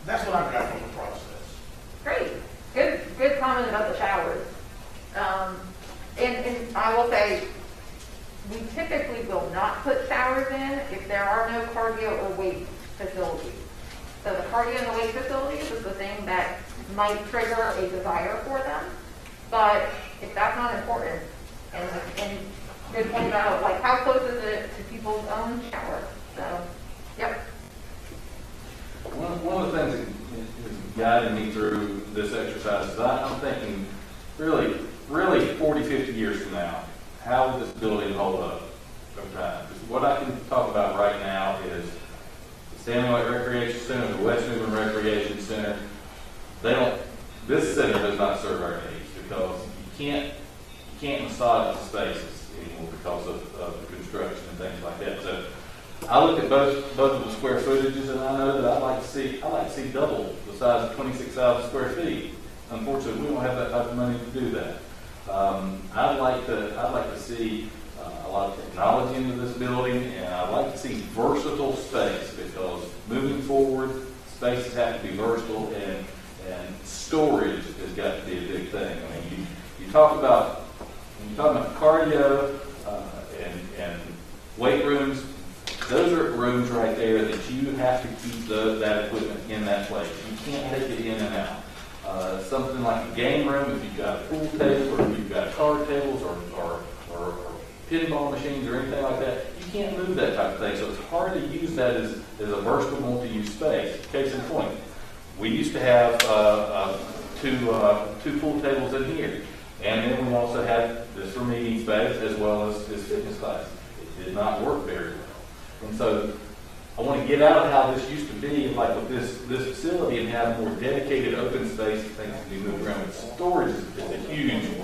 that's what I got from the process. Great. Good comment about the showers. And I will say, we typically will not put showers in if there are no cardio or weight facilities. So the cardio and the weight facilities is the thing that might trigger a desire for them. But if that's not important, and good point about like how close is it to people's own shower? So, yep. One of the things that is guiding me through this exercise is I'm thinking really 40, 50 years from now, how will this building hold up over time? Because what I can talk about right now is the Stanley White Recreation Center, the West Newman Recreation Center. This center does not serve our needs because you can't massage the spaces anymore because of the construction and things like that. So I look at both of the square footages, and I know that I like to see double the size of 26,000 square feet. Unfortunately, we don't have that type of money to do that. I'd like to see a lot of technology into this building, and I'd like to see versatile space, because moving forward, spaces have to be versatile, and storage has got to be a big thing. I mean, you talk about, when you talk about cardio and weight rooms, those are rooms right there that you have to keep that equipment in that place. You can't take it in and out. Something like a game room, if you've got a pool table, or if you've got card tables, or pinball machines, or anything like that, you can't move that type of thing. So it's hard to use that as a versatile multi-use space. Case in point, we used to have two pool tables in here, and then we also had this for meeting space as well as fitness classes. It did not work very well, and so I want to get out of how this used to be, like with this facility, and have more dedicated open space and things to be moved around. But storage is a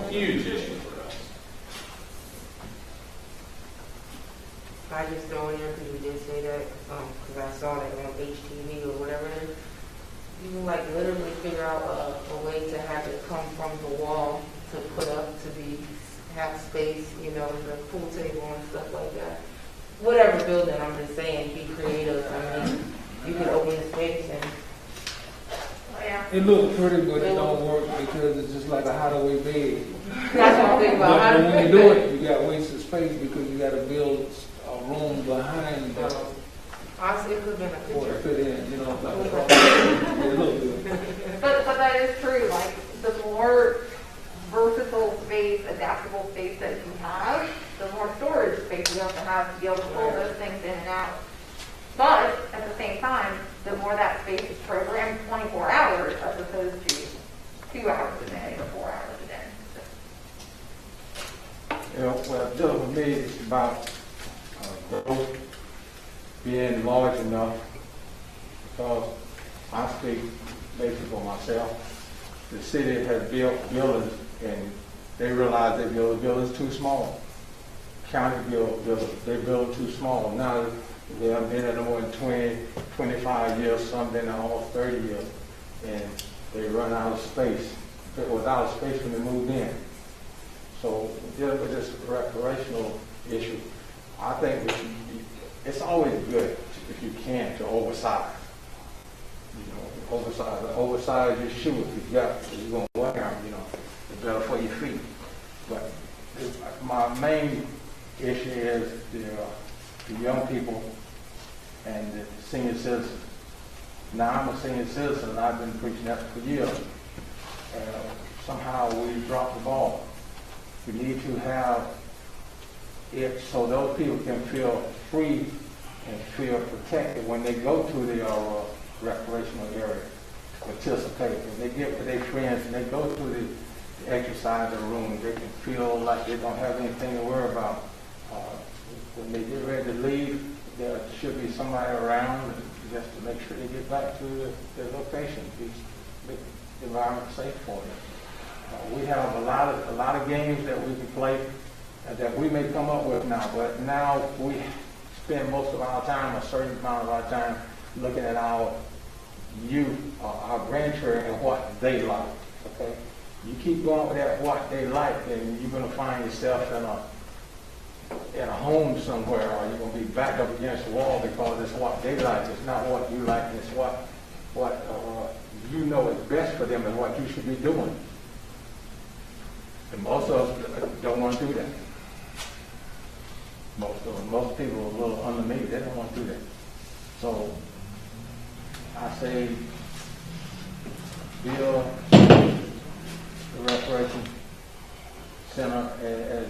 huge issue for us. I just throw in there because you did say that, because I saw that on HTV or whatever it is. You can like literally figure out a way to have it come from the wall to put up to have space, you know, the pool table and stuff like that. Whatever building, I'm just saying, be creative. I mean, you can open the space and. It looks pretty, but it don't work because it's just like a hideaway bed. That's what I'm thinking about. But when you do it, you got wasted space because you got to build a room behind the Honestly, it could have been a for picture. to fit in, you know. It look good. But that is true, like, the more versatile space, adaptable space that you have, the more storage space you have to be able to pull those things in and out. But at the same time, the more that space is programmed 24 hours as opposed to 2 hours a day or 4 hours a day. You know, well, dealing with me, it's about growth being large enough, because I speak basically for myself. The city has built buildings, and they realize they build buildings too small. County build buildings, they build too small. Now, they have been in more than 20, 25 years, some been almost 30 years, and they run out of space. It was out of space when they moved in. So dealing with this recreational issue, I think it's always good if you can to oversize. You know, oversize your shoes. If you're going to wear them, you know, it's better for your feet. But my main issue is the young people and the senior citizens. Now I'm a senior citizen, and I've been preaching that for years. Somehow we dropped the ball. We need to have it so those people can feel free and feel protected when they go to the recreational area, participate. And they get with their friends and they go to the exercise room, they can feel like they don't have anything to worry about. When they get ready to leave, there should be somebody around just to make sure they get back to their location, make the environment safe for them. We have a lot of games that we can play that we may come up with now, but now we spend most of our time, a certain amount of our time, looking at our youth, our grandchildren, and what they like. Okay, you keep going with that what they like, and you're going to find yourself in a home somewhere, or you're going to be backed up against the wall because it's what they like. It's not what you like. It's what you know is best for them and what you should be doing. And most of us don't want to do that. Most people are a little under me. They don't want to do that. So I say build the recreation center as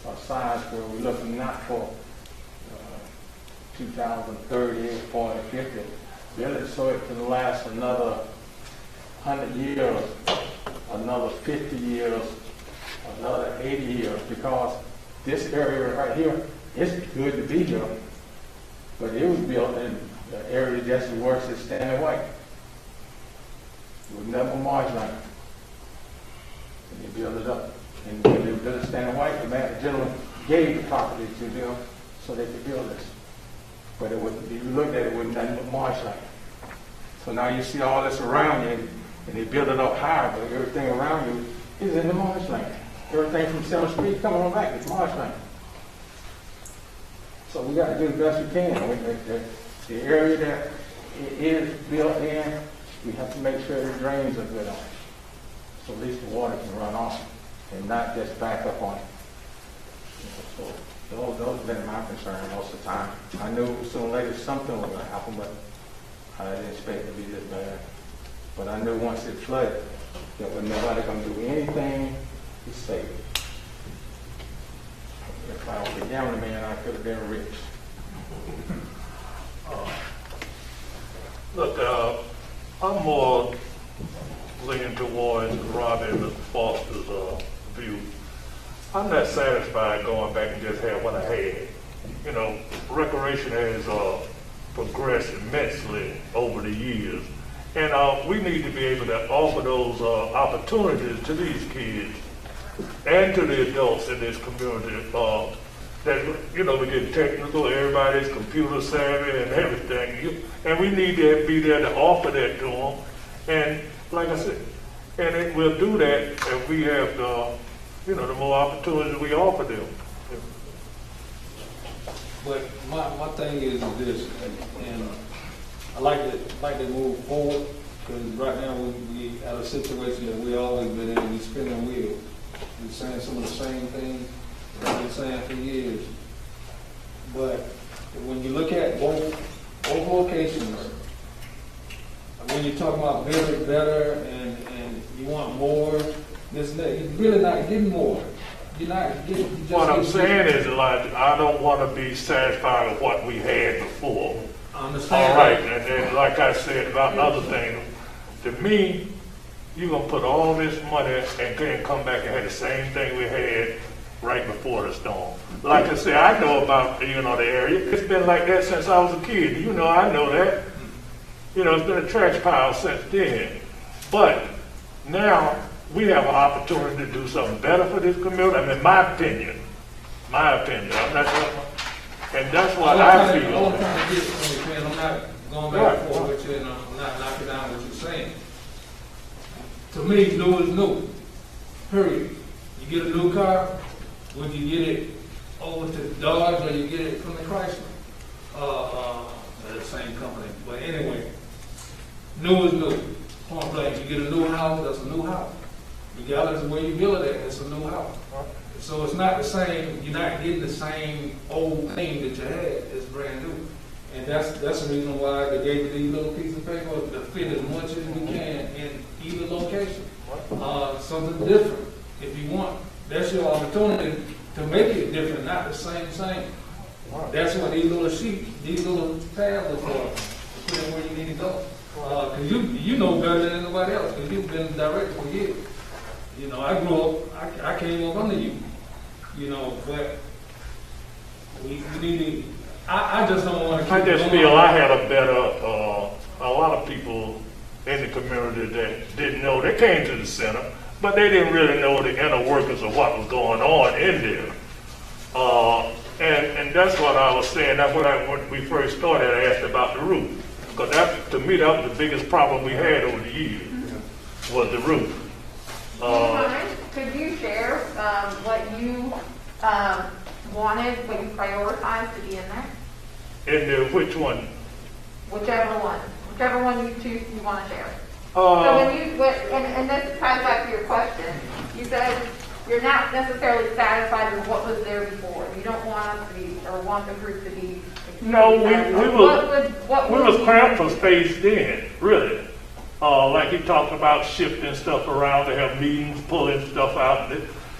a size where we're looking not for 2030, 40, 50. Build it so it can last another 100 years, another 50 years, another 80 years, because this area right here, it's good to be here, but it was built in an area just as worse as Stanley White. It was never marginalized. And they built it up. And when they built Stanley White, the gentleman gave the property to them so they could build this. But if you looked at it, it was nothing but marshland. So now you see all this around you, and they build it up higher, but everything around you is in the marshland. Everything from 7th Street coming on back, it's marshland. So we gotta do the best we can. The area that it is built in, we have to make sure the drains are good on it. So at least the water can run off and not just back up on it. So those have been my concern most of the time. I knew sooner or later something was gonna happen, but I didn't expect it to be this bad. But I knew once it flooded, that when nobody gonna do anything to save it. If I was a gambling man, I could have been rich. Look, I'm more leaning towards Robbie and Mr. Foster's view. I'm not satisfied going back and just have what I had. You know, recreation has progressed immensely over the years. And we need to be able to offer those opportunities to these kids and to the adults in this community. That, you know, we get technical, everybody's computer savvy and everything. And we need to be there to offer that to them. And like I said, and we'll do that if we have the, you know, the more opportunities we offer them. But my thing is this, and I like to move forward, because right now we at a situation that we always been in. We spinning wheels. We're saying some of the same things that we've been saying for years. But when you look at both locations, when you talk about better, and you want more, this and that, you're really not getting more. You're not getting. You just What I'm saying is, Elijah, I don't want to be satisfied with what we had before. I understand. All right, and then like I said about other things, to me, you're gonna put all this money and then come back and have the same thing we had right before the storm. Like I said, I know about, you know, the area. It's been like that since I was a kid. You know, I know that. You know, it's been a trash pile since then. But now we have an opportunity to do something better for this community. I mean, my opinion. I'm not sure. And that's what I feel. All I'm trying to get from you, Ken, I'm not going back and forth with you, and I'm not knocking down what you're saying. To me, new is new. Period. You get a new car, would you get it over to Dodge or you get it from the Chrysler? They're the same company. But anyway, new is new. Point blank. You get a new house, that's a new house. Regardless of where you build it at, it's a new house. So it's not the same, you're not getting the same old thing that you had, it's brand new. And that's the reason why they gave you these little pieces of paper to fit as much as we can in either location. Something different, if you want. That's your opportunity to make it different, not the same. That's what these little sheets, these little tabs are for, to put it where you need to go. Because you know better than anybody else, because you've been director for years. You know, I grew up, I came up under you. You know, but we need to, I just don't want to keep I just going. feel I had a better, a lot of people in the community that didn't know. They came to the center, but they didn't really know the inner workings of what was going on in there. And that's what I was saying. That's what when we first started, I asked about the roof. Because that, to me, that was the biggest problem we had over the years, was the roof. Could you share what you wanted, what you prioritized to be in there? In the, which one? Whichever one you choose, you want to share. So when you, and this ties back to your question, you said you're not necessarily satisfied with what was there before. You don't want us to be, or want the group to be. No, we was cramped for space then, really. Like he talked about shifting stuff around to have meetings, pulling stuff out.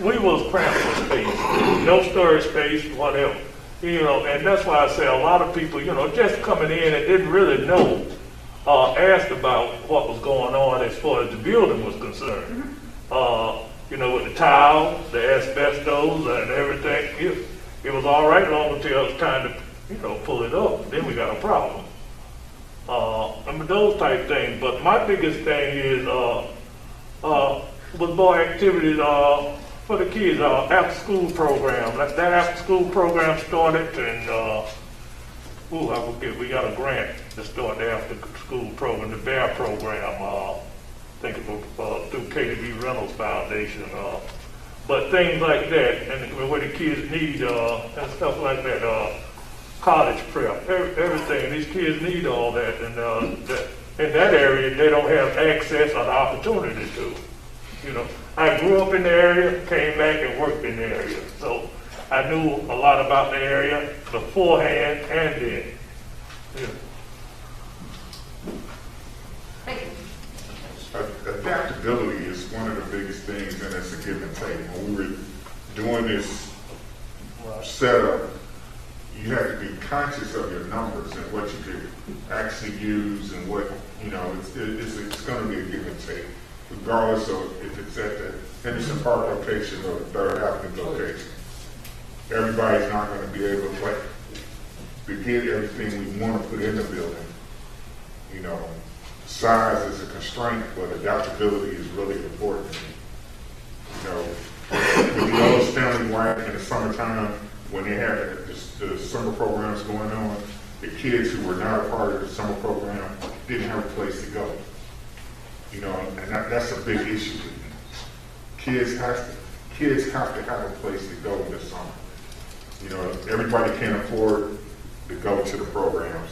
We was cramped for space, no storage space, whatever. You know, and that's why I say a lot of people, you know, just coming in and didn't really know, asked about what was going on as far as the building was concerned. You know, with the tile, the asbestos and everything, it was all right long until it was time to, you know, pull it up. Then we got a problem. I mean, those type things. But my biggest thing is was more activities for the kids, after school program. Like that after school program started, and I forget, we got a grant to start the after school program, the BEAR program. think it was through KDB Reynolds Foundation. But things like that, and what the kids need, and stuff like that, college prep, everything, these kids need all that, and in that area, they don't have access or the opportunity to. You know, I grew up in the area, came back and worked in the area, so I knew a lot about the area beforehand and then. Yeah. Thank you. Adaptability is one of the biggest things, and it's a give and take. When we were doing this setup, you have to be conscious of your numbers and what you could actually use and what, you know, it's going to be a give and take, regardless of if it's at the Henderson Park location or the Third Avenue location. Everybody's not going to be able to get everything we want to put in the building. You know, size is a constraint, but adaptability is really important. You know, with the old Stanley White in the summertime, when they had the summer programs going on, the kids who were not a part of the summer program didn't have a place to go. You know, and that's a big issue. Kids have to have a place to go in the summer. You know, everybody can't afford to go to the programs.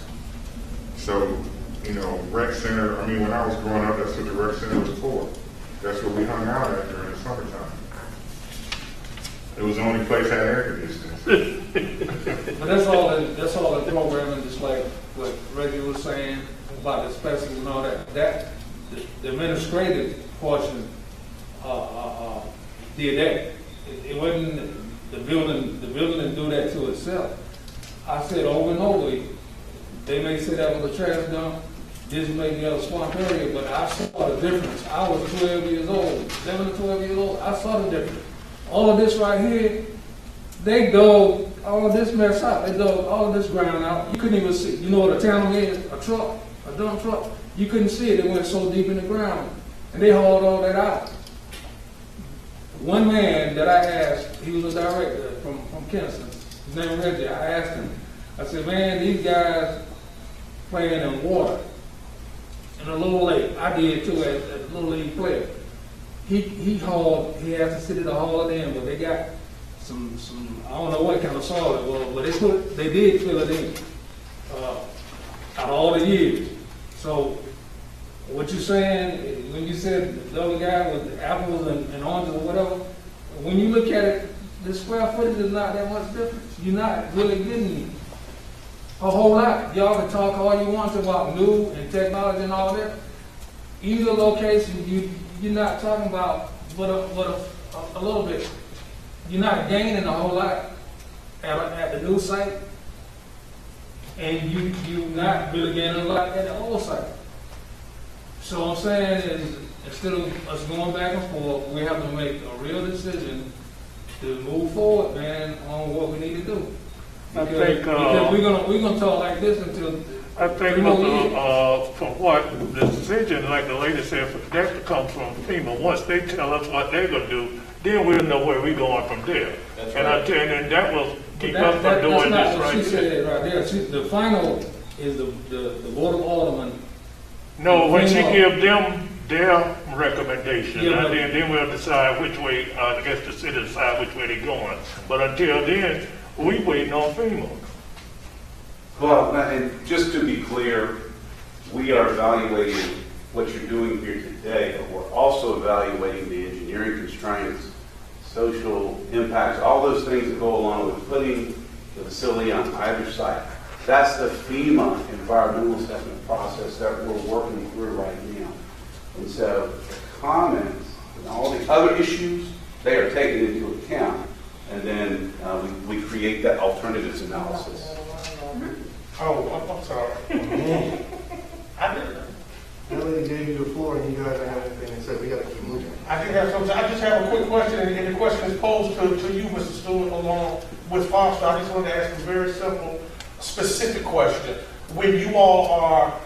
So, you know, rec center, I mean, when I was growing up, that's what the rec center was for. That's what we hung out at during the summertime. It was the only place that had air conditioning. But that's all the programming, just like what Reggie was saying about the specials and all that. The administrative portion did that. It wasn't the building didn't do that to itself. I said over and over, they may say that was a trash dump, this may be a swamp area, but I saw the difference. I was 12 years old, 11 or 12 years old, I saw the difference. All of this right here, they dug all of this mess out. They dug all of this ground out. You couldn't even see. You know what a tandem is? A truck, a dump truck. You couldn't see it. It went so deep in the ground. And they hauled all that out. One man that I asked, he was a director from Kinnison. His name was Reggie. I asked him, I said, man, these guys playing in water in a little lake. I did too as a little league player. He asked the city to haul it in, but they got some I don't know what kind of soil it was, but they did fill it in out of all the years. So what you're saying, when you said the other guy with apples and oranges or whatever, when you look at it, the square footage is not that much difference. You're not really getting a whole lot. Y'all can talk all you want about new and technology and all that. Either location, you're not talking about but a little bit. You're not gaining a whole lot at the new site, and you're not really gaining a lot at the old site. So what I'm saying is, instead of us going back and forth, we have to make a real decision to move forward, man, on what we need to do. Because we're gonna talk like this until I think from what the decision, like the lady said, that to come from FEMA. Once they tell us what they're gonna do, then we'll know where we're going from there. That's and right. I tell you, that will keep us from doing this right she said right there. The final is the Board of Aldermen. No, when she gives them their recommendation, Yeah, and then we'll decide which way, I guess the city decide which way they're going. But until then, we waiting on FEMA. Well, and just to be clear, we are evaluating what you're doing here today, but we're also evaluating the engineering constraints, social impacts, all those things that go along with putting the facility on either site. That's the FEMA environmental assessment process that we're working through right now. And so the comments and all the other issues, they are taken into account. And then we create that alternatives analysis. Oh, I'm sorry. I didn't. That lady gave you the floor and you guys don't have anything to say. We got to keep moving. I do have something. I just have a quick question, and the question is posed to you, Mr. Stewart, along with Foster. I just wanted to ask a very simple, specific question. When you all are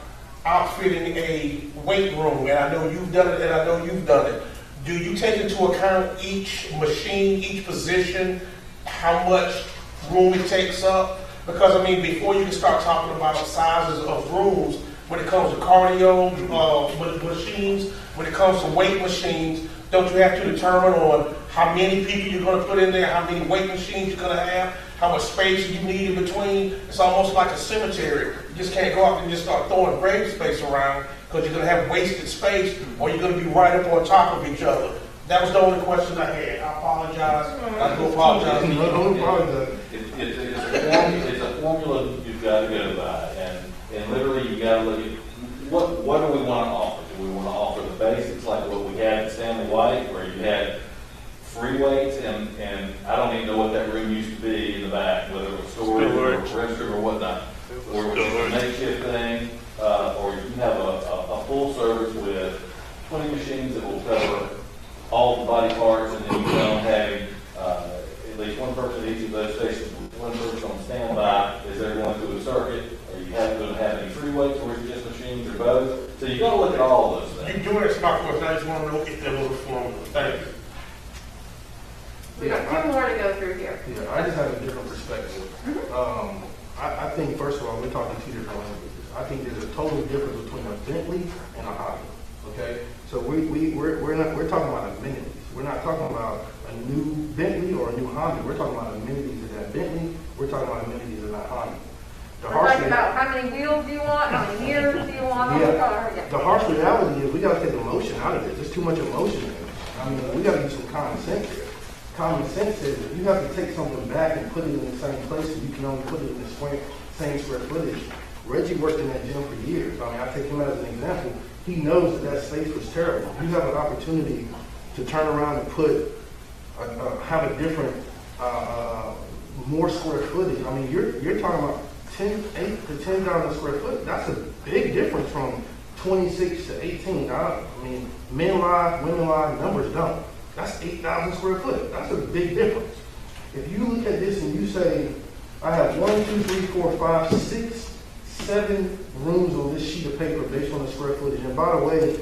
outfitting a weight room, and I know you've done it, and I know you've done it, do you take into account each machine, each position, how much room it takes up? Because, I mean, before you can start talking about sizes of rooms, when it comes to cardio machines, when it comes to weight machines, don't you have to determine on how many people you're going to put in there, how many weight machines you're going to have, how much space you need in between? It's almost like a cemetery. You just can't go out and just start throwing grave space around because you're going to have wasted space or you're going to be right up on top of each other. That was the only question I had. I apologize. I do apologize. It's a formula you've got to go by, and literally you got to look at what do we want to offer? Do we want to offer the basics like what we had at Stanley White, where you had free weights, and I don't even know what that room used to be in the back, whether it was storage or restroom or whatnot, or it was a makeshift thing, or you have a full service with 20 machines that will cover all the body parts, and then you know having at least one person at each of those stations, one person on standby as they're going through a circuit. Are you going to have any free weights, or is it just machines, or both? So you got to look at all those things. You do answer my question. I just want to know if there was a formula. Thank you. We got two more to go through here. Yeah, I just have a different perspective. I think, first of all, we're talking two different languages. I think there's a total difference between a Bentley and a Honda. Okay, so we're talking about amenities. We're not talking about a new Bentley or a new Honda. We're talking about amenities in that Bentley. We're talking about amenities in that Honda. We're talking about how many wheels do you want, how many years do you want on the car. The harsh reality is we got to take emotion out of it. There's too much emotion in it. I mean, we got to use some common sense here. Common sense says that you have to take something back and put it in the same place, and you can only put it in the same square footage. Reggie worked in that gym for years. I mean, I take him as an example. He knows that space was terrible. You have an opportunity to turn around and have a different, more square footage. I mean, you're talking about 8 to 10,000 square foot. That's a big difference from 26 to 18. I mean, men lie, women lie, numbers don't. That's 8,000 square foot. That's a big difference. If you look at this and you say, I have 1, 2, 3, 4, 5, 6, 7 rooms on this sheet of paper based on the square footage. And by the way,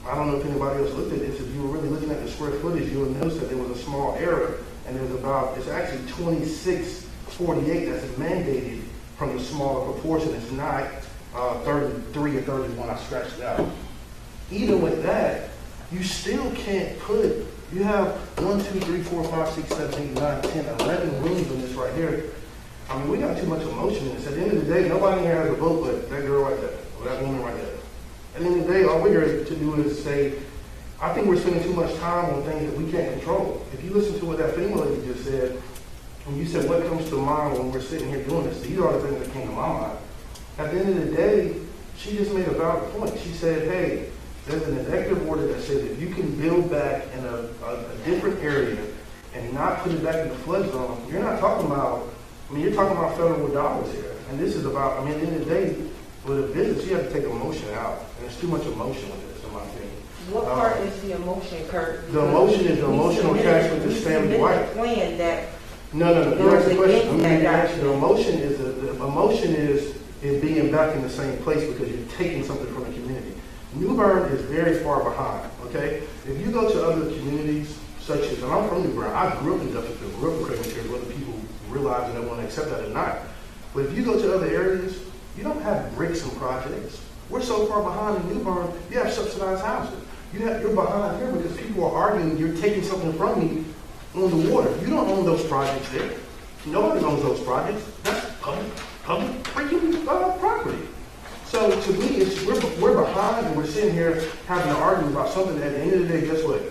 I don't know if anybody else looked at this, if you were really looking at the square footage, you would notice that there was a small error, and it's actually 2648 that's mandated from the smaller proportion. It's not 33 or 31, I scratched it out. Even with that, you still can't you have 1, 2, 3, 4, 5, 6, 7, 8, 9, 10, 11 rooms in this right here. I mean, we got too much emotion in this. At the end of the day, nobody here has a vote but that girl right there, or that woman right there. At the end of the day, all we're here to do is say, I think we're spending too much time on things that we can't control. If you listen to what that female lady just said, and you said, what comes to mind when we're sitting here doing this? These are the things that came to my mind. At the end of the day, she just made a valid point. She said, hey, there's an executive order that says if you can build back in a different area and not put it back in the flood zone, you're not talking about, you're talking about federal dollars here. And this is about, at the end of the day, with a business, you have to take emotion out. And there's too much emotion with this, in my opinion. What part is the emotion, Kurt? The emotion is the emotional attachment to Stanley White. Plan that. No. You asked the question. The emotion is it being back in the same place because you're taking something from the community. New Bern is very far behind, okay? If you go to other communities, such as, and I'm from New Bern, I grew up in Duffield, grew up in Craig Materials, whether people realize and they want to accept that or not. But if you go to other areas, you don't have bricks and projects. We're so far behind in New Bern, you have subsidized housing. You're behind here because people are arguing you're taking something from me on the water. You don't own those projects there. Nobody owns those projects. That's public freaking property. So to me, we're behind and we're sitting here having an argument about something that at the end of the day, guess what?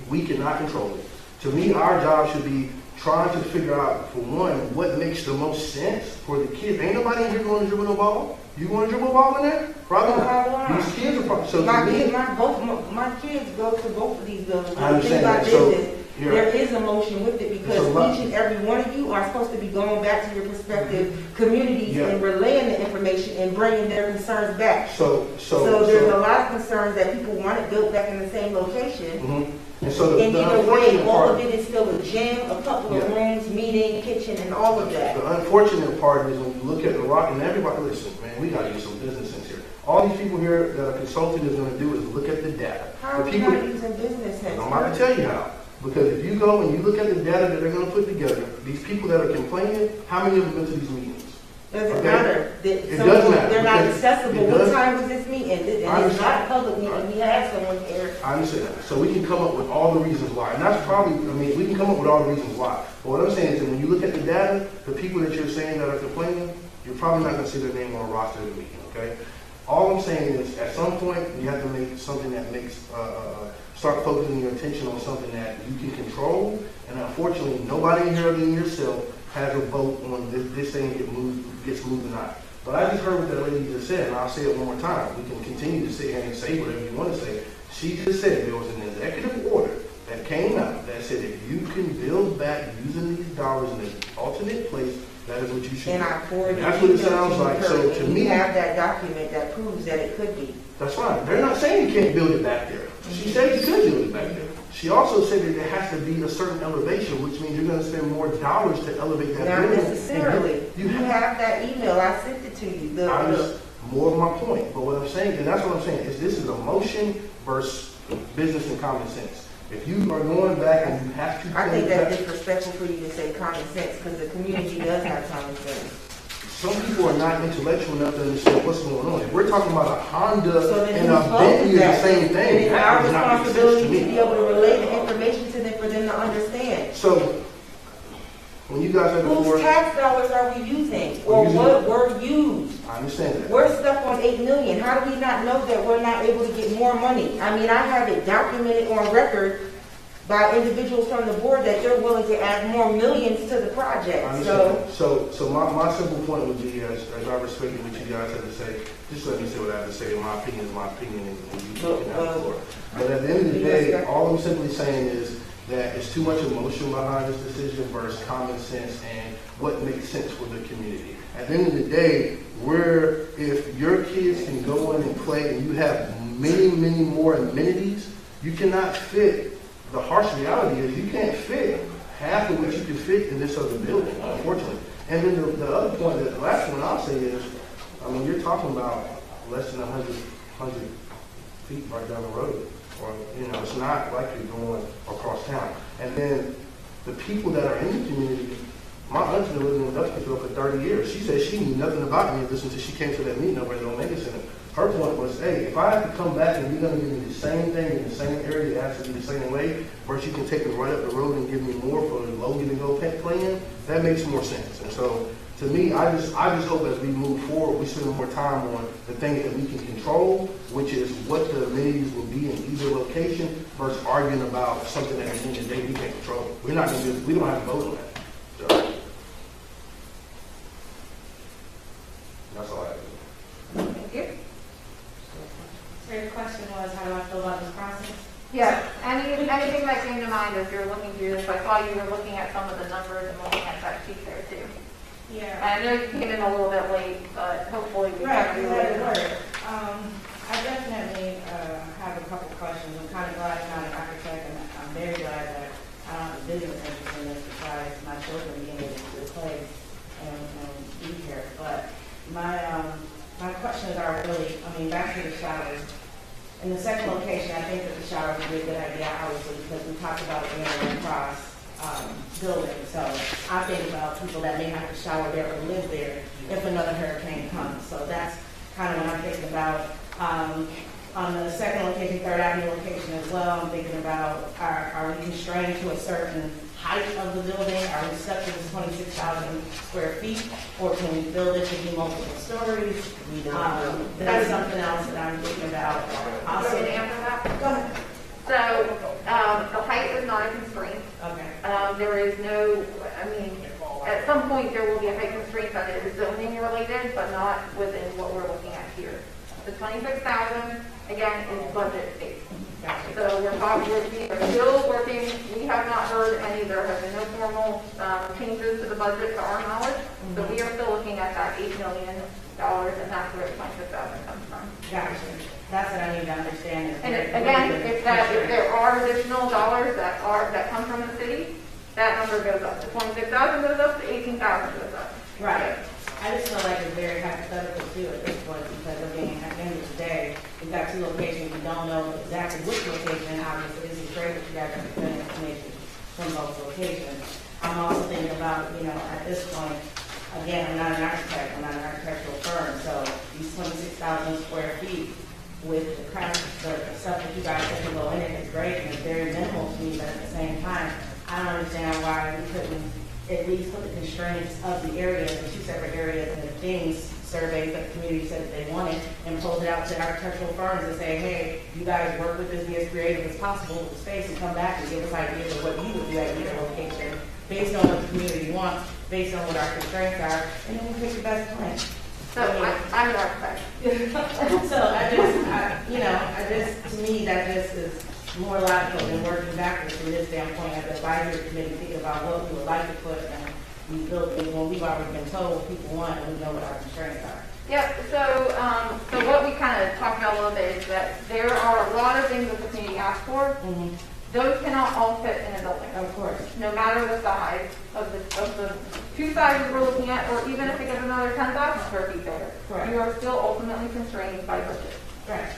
We cannot control it. To me, our job should be trying to figure out, for one, what makes the most sense for the kids. Ain't nobody in here going to dribble no ball. You going to dribble a ball in there? Probably not. These kids are probably, so my kids go to both of these buildings. I understand that. So, there is emotion with it because each and every one of you are supposed to be going back to your respective communities and relaying the information and bringing their concerns back. So there's a lot of concerns that people want it built back in the same location. And so in either way, all of it is still a gym, a couple of rooms, meeting, kitchen, and all of that. The unfortunate part is when you look at the rock, and everybody, listen, man, we got to use some business sense here. All these people here that a consultant is going to do is look at the data. How are we not using business sense? I'm about to tell you how. Because if you go and you look at the data that they're going to put together, these people that are complaining, how many of them been to these meetings? Doesn't Okay? matter. It does matter, They're not because accessible. it What does- time was this meeting? And it's not a public meeting. We have someone here. I understand that. So we can come up with all the reasons why. And that's probably, I mean, we can come up with all the reasons why. But what I'm saying is that when you look at the data, the people that you're saying that are complaining, you're probably not going to see their name on a roster of the meeting, okay? All I'm saying is at some point, you have to make something that makes, start focusing your attention on something that you can control. And unfortunately, nobody in here other than yourself has a vote on this thing gets moved or not. But I just heard what that lady just said, and I'll say it one more time. We can continue to sit here and say whatever you want to say. She just said there was an executive order that came out that said if you can build back using these dollars in an alternate place, that is what you should do. And I forwarded That's what it email sounds to like. her, So to and me, you have that document that proves that it could be. that's fine. They're not saying you can't build it back there. She said you could build it back there. She also said that there has to be a certain elevation, which means you're going to spend more dollars to elevate that Not building. necessarily. You have that email. I sent it to you. More of my point. But what I'm saying, and that's what I'm saying, is this is emotion versus business and common sense. If you are going back and you have to... I think that's disrespectful for you to say common sense, because the community does have common sense. Some people are not intellectual enough to understand what's going on. If we're talking about a Honda So and a Bentley, the same thing. And it's our that does not make sense responsibility to to me. be able to relay the information to them for them to understand. So, when you guys had the Whose floor, tax dollars are we using? We're Or using- what were used? I understand that. We're stuck on 8 million. How do we not know that we're not able to get more money? I mean, I have it documented on record by individuals from the board that they're willing to add more millions to the I project. understand. So my simple point would be, as I respect what you guys have to say, just let me say what I have to say. My opinion is my opinion, and you can have the floor. But at the end of the day, all I'm simply saying is that it's too much emotion behind this decision versus common sense and what makes sense for the community. At the end of the day, if your kids can go in and play and you have many, many more amenities, you cannot fit. The harsh reality is you can't fit half of what you can fit in this other building, unfortunately. And then the other point, the last one I'll say is, I mean, you're talking about less than 100 feet right down the road. Or, it's not like you're going across town. And then the people that are in the community, my aunt's been living in Dustinville for 30 years. She said she knew nothing about me until she came to that meeting over at the Omega Center. Her point was, hey, if I have to come back and you're going to give me the same thing in the same area, it has to be the same way, versus you can take me right up the road and give me more for Logan to go play in, that makes more sense. And so, to me, I just hope as we move forward, we spend more time on the things that we can control, which is what the amenities will be in either location, versus arguing about something that at the end of the day we can't control. We don't have to vote on that. So, that's all I have. Thank you. So your question was, how do I feel about this process? Yeah, anything that came to mind as you're looking through this? I saw you were looking at some of the numbers and looking at that sheet there too. Yeah. And I know you came in a little bit late, but hopefully we Right, can do glad it. it worked. I definitely have a couple questions. I'm kind of glad I'm not an architect, and I'm very glad that I don't have a business interest in this besides my children being able to play and be here. But my questions are really, back to the showers. In the second location, I think that the showers would be a good idea, obviously, because we talked about it being a Red Cross building. So I think about people that may have to shower there or live there if another hurricane comes. So that's kind of what I'm thinking about. On the second location, Third Avenue location as well, I'm thinking about, are we constrained to a certain height of the building? Are we stuck to this 26,000 square feet? Or can we build it to be multiple stories? That's something else that I'm thinking about. Also, to answer that? Go ahead. So, the height is not a constraint. Okay. There is no, at some point there will be a height constraint that is zoning related, but not within what we're looking at here. The 26,000, again, is budget based. So we are still working, we have not heard any, there have been no formal changes to the budget to our knowledge. So we are still looking at that $8 million, and that's where the 26,000 comes from. Gotcha. That's what I need to understand. And again, if there are additional dollars that come from the city, that number goes up. The 26,000 goes up, the 18,000 goes up. Right. I just feel like it's very hypothetical too at this point, because again, at the end of the day, we've got two locations, we don't know exactly which location. Obviously, this is great that you guys are presenting information from both locations. I'm also thinking about, at this point, again, I'm not an architect, I'm not an architectural firm, so these 26,000 square feet with the kind the stuff that you guys said to go in it is great and it's very minimal to me, but at the same time, I don't understand why we couldn't at least put the constraints of the area, the two separate areas and the things, surveys that the community said that they wanted, and pose it out to architectural firms and say, hey, you guys work with this, be as creative as possible with the space and come back and give us ideas of what you would do at either location based on what the community wants, based on what our constraints are, and then we pick the best plan. So I'm an architect. So to me, that just is more logical than working backwards from this standpoint as an advisory committee, thinking about what we would like to put and we build things when we've already been told what people want and we know what our constraints are. Yep, so what we kind of talked about a little bit is that there are a lot of things that the community asked for. Mm-hmm. Those cannot all fit in a building. Of course. No matter the size of the two sizes we're looking at, or even if it gets another 10,000 square feet bigger. Correct. You are still ultimately constrained by budget. Right.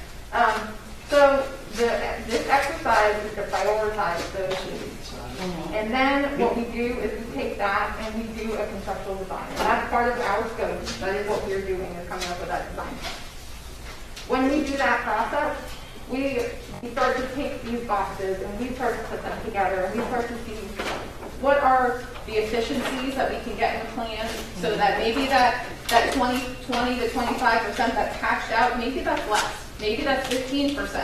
So this exercise is to prioritize those needs. Mm-hmm. And then what we do is we take that and we do a conceptual design. And that's part of our scope. That is what we're doing, is coming up with that design. When we do that process, we start to take these boxes and we start to put them together and we start to see what are the efficiencies that we can get in the plan so that maybe that 20 to 25% that's hatched out, maybe that's less. Maybe that's 15%. Right.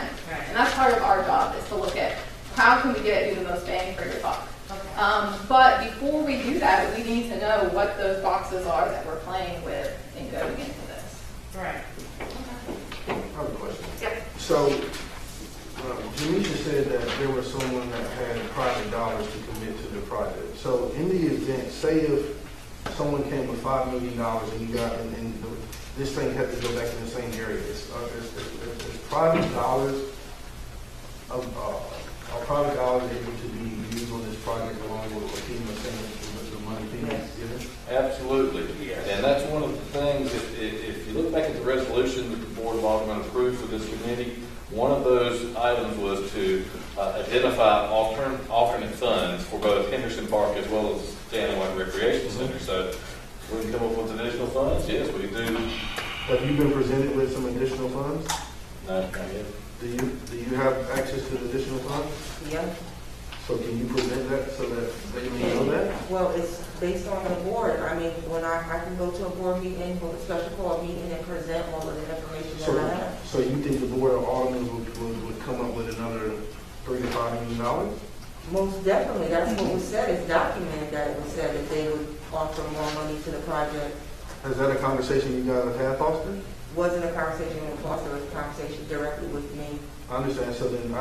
And that's part of our job, is to look at how can we get you the most bang for your buck. Okay. But before we do that, we need to know what those boxes are that we're playing with and going into this. Right. I have a question. Yep. So, Janisha said that there was someone that had private dollars to commit to the project. So, in the event, say if someone came with $5 million and you got, and this thing had to go back in the same area, is private dollars, are private dollars able to be used on this project along with what FEMA saying, the money FEMA given? Absolutely. And that's one of the things, if you look back at the resolution that the Board of Aldermen approved for this committee, one of those items was to identify alternate funds for both Henderson Park as well as Stanley White Recreation Center. So we can come up with additional funds? Yes, we do. Have you been presented with some additional funds? No, not yet. Do you have access to the additional funds? Yeah. So can you present that so that they can know that? Well, it's based on the board. I mean, when I can go to a board meeting, or a special call meeting and present all of the information that I have. So you think the Board of Aldermen would come up with another $3 to $5 million? Most definitely. That's what was said. It's documented that it was said that they would offer more money to the project. Is that a conversation you guys have had, Foster? Wasn't a conversation with Foster, it was a conversation directly with me. I understand. So then,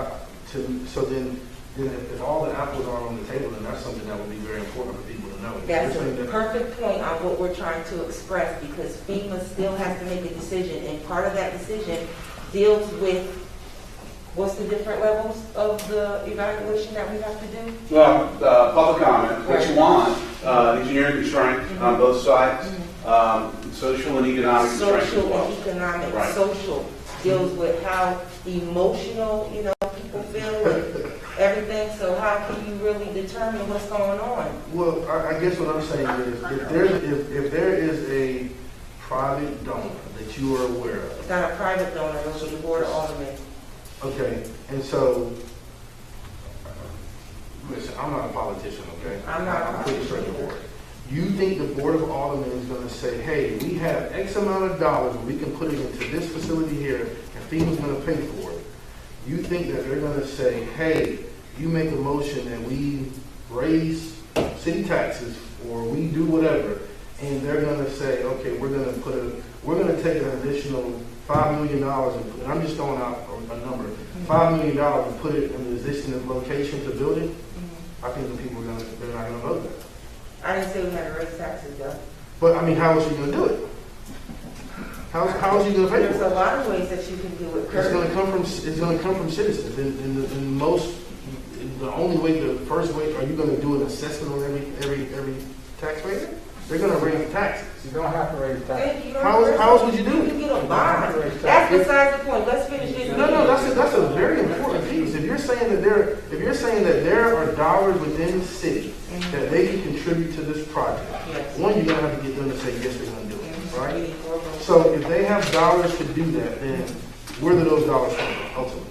if all the apples are on the table, then that's something that would be very important for people to know. That's a perfect point on what we're trying to express, because FEMA still has to make a decision, and part of that decision deals with what's the different levels of the evaluation that we have to do? Well, public comment, what you want, engineering constraint on both sides, social and economic constraint as Social well. and economic, Right. social deals with how emotional, people feel and everything. So how can you really determine what's going on? Well, I guess what I'm saying is, if there is a private donor that you are aware of. It's not a private donor, it's the Board of Aldermen. Okay, and so, listen, I'm not a politician, okay? I'm pretty straightforward. You think the Board of Aldermen is going to say, hey, we have X amount of dollars, we can put it into this facility here, and FEMA's going to pay for it. You think that they're going to say, hey, you make a motion that we raise city taxes, or we do whatever, and they're going to say, okay, we're going to take an additional $5 million, and I'm just throwing out a number, $5 million and put it in the existing location to build it. I think the people they're not going to vote that. I didn't say we had to raise taxes, though. But I mean, how is she going to do it? How is she going to pay There's for a it? lot of ways that you can do it. It's going to come from citizens. The only way, the first way, are you going to do an assessment on every taxpayer? They're going to raise taxes. You don't have to raise taxes. How else would you do it? You get a bond. That's besides the point. Let's finish this. No, that's a very important piece. confused. If you're saying that there are dollars within the city that they can contribute to this project, Yes. one, you're gonna have to get them to say yes, they're gonna do it, right? We need four votes. So if they have dollars to do that, then where do those dollars come from ultimately?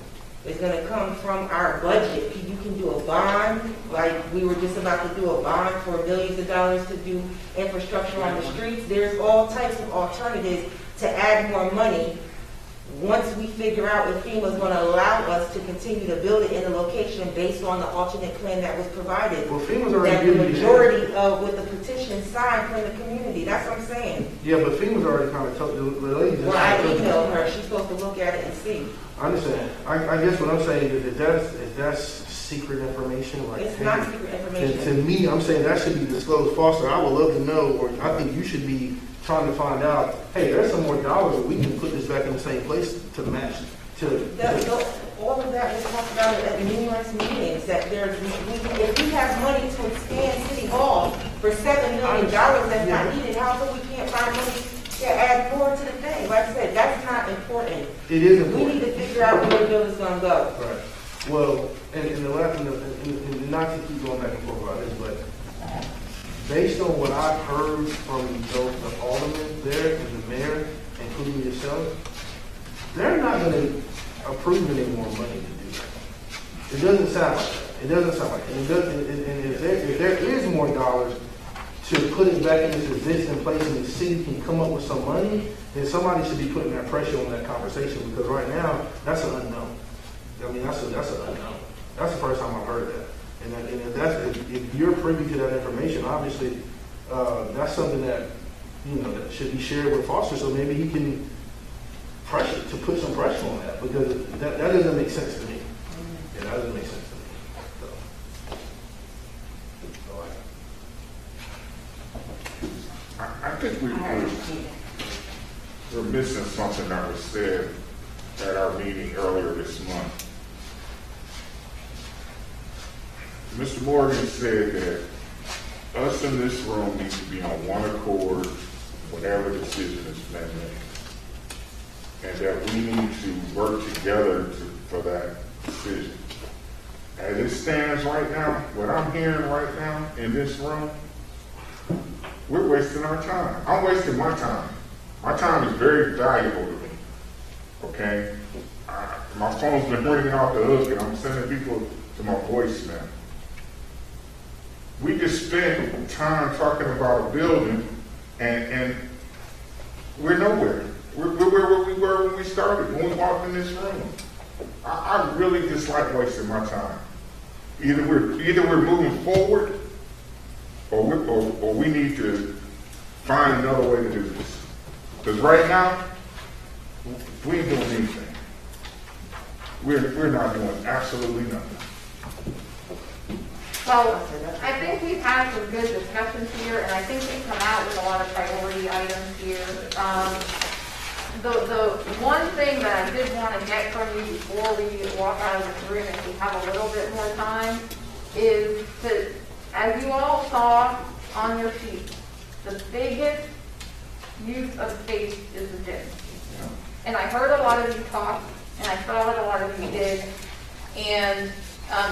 It's gonna come from our budget. You can do a bond, like we were just about to do a bond for millions of dollars to do infrastructure on the streets. There's all types of alternatives to add more money. Once we figure out if FEMA's gonna allow us to continue to build it in a location based on the alternate plan that was provided. Well, FEMA's That already the given you. majority of, with the petition signed from the community, that's what I'm saying. Yeah, but FEMA's already kind of told the lady. just Well, I told you. emailed her, she's supposed to look at it and see. I understand. I guess what I'm saying is if that's secret information, like. It's hey, not secret information. To me, I'm saying that should be disclosed. Foster, I would love to know, or I think you should be trying to find out, hey, there's some more dollars that we can put this back in the same place to match, All of that was talked about at numerous meetings, that if we have money to expand City Hall for $7 million that's not needed, how come we can't find money to add more to the thing? Like I said, that's not important. It is We important. need to figure out where the building's gonna go. Right. Well, and the last, and not to keep going back and forth about this, but based on what I've heard from the aldermen there and the mayor, including yourself, they're not going to approve any more money to do that. It doesn't sound like that. It doesn't sound like that. And if there is more dollars to put it back in its existing place and the city can come up with some money, then somebody should be putting that pressure on that conversation, because right now, that's an unknown. I mean, that's an unknown. That's the first time I've heard that. And if you're privy to that information, obviously, that's something that, that should be shared with Foster, so maybe he can put some pressure on that, because that doesn't make sense to me. Yeah, that doesn't make sense to me. I think we're missing something that was said at our meeting earlier this month. Mr. Morgan said that us in this room need to be on one accord whenever decision is being made, and that we need to work together for that decision. As it stands right now, what I'm hearing right now in this room, we're wasting our time. I'm wasting my time. My time is very valuable to me, okay? My phone's been ringing off the hook and I'm sending people to my voicemail. We just spent time talking about a building and we're nowhere. We're where we were when we started, when we walked in this room. I really dislike wasting my time. Either we're moving forward or we need to find another way to do this. Because right now, we ain't doing anything. We're not doing absolutely nothing. So I think we've had some good discussions here, and I think we've come out with a lot of priority items here. The one thing that I did want to get from you before we walk out of this room, if we have a little bit more time, is that, as you all saw on your sheet, the biggest use of space is the gym. And I heard a lot of you talk, and I saw that a lot of you did, and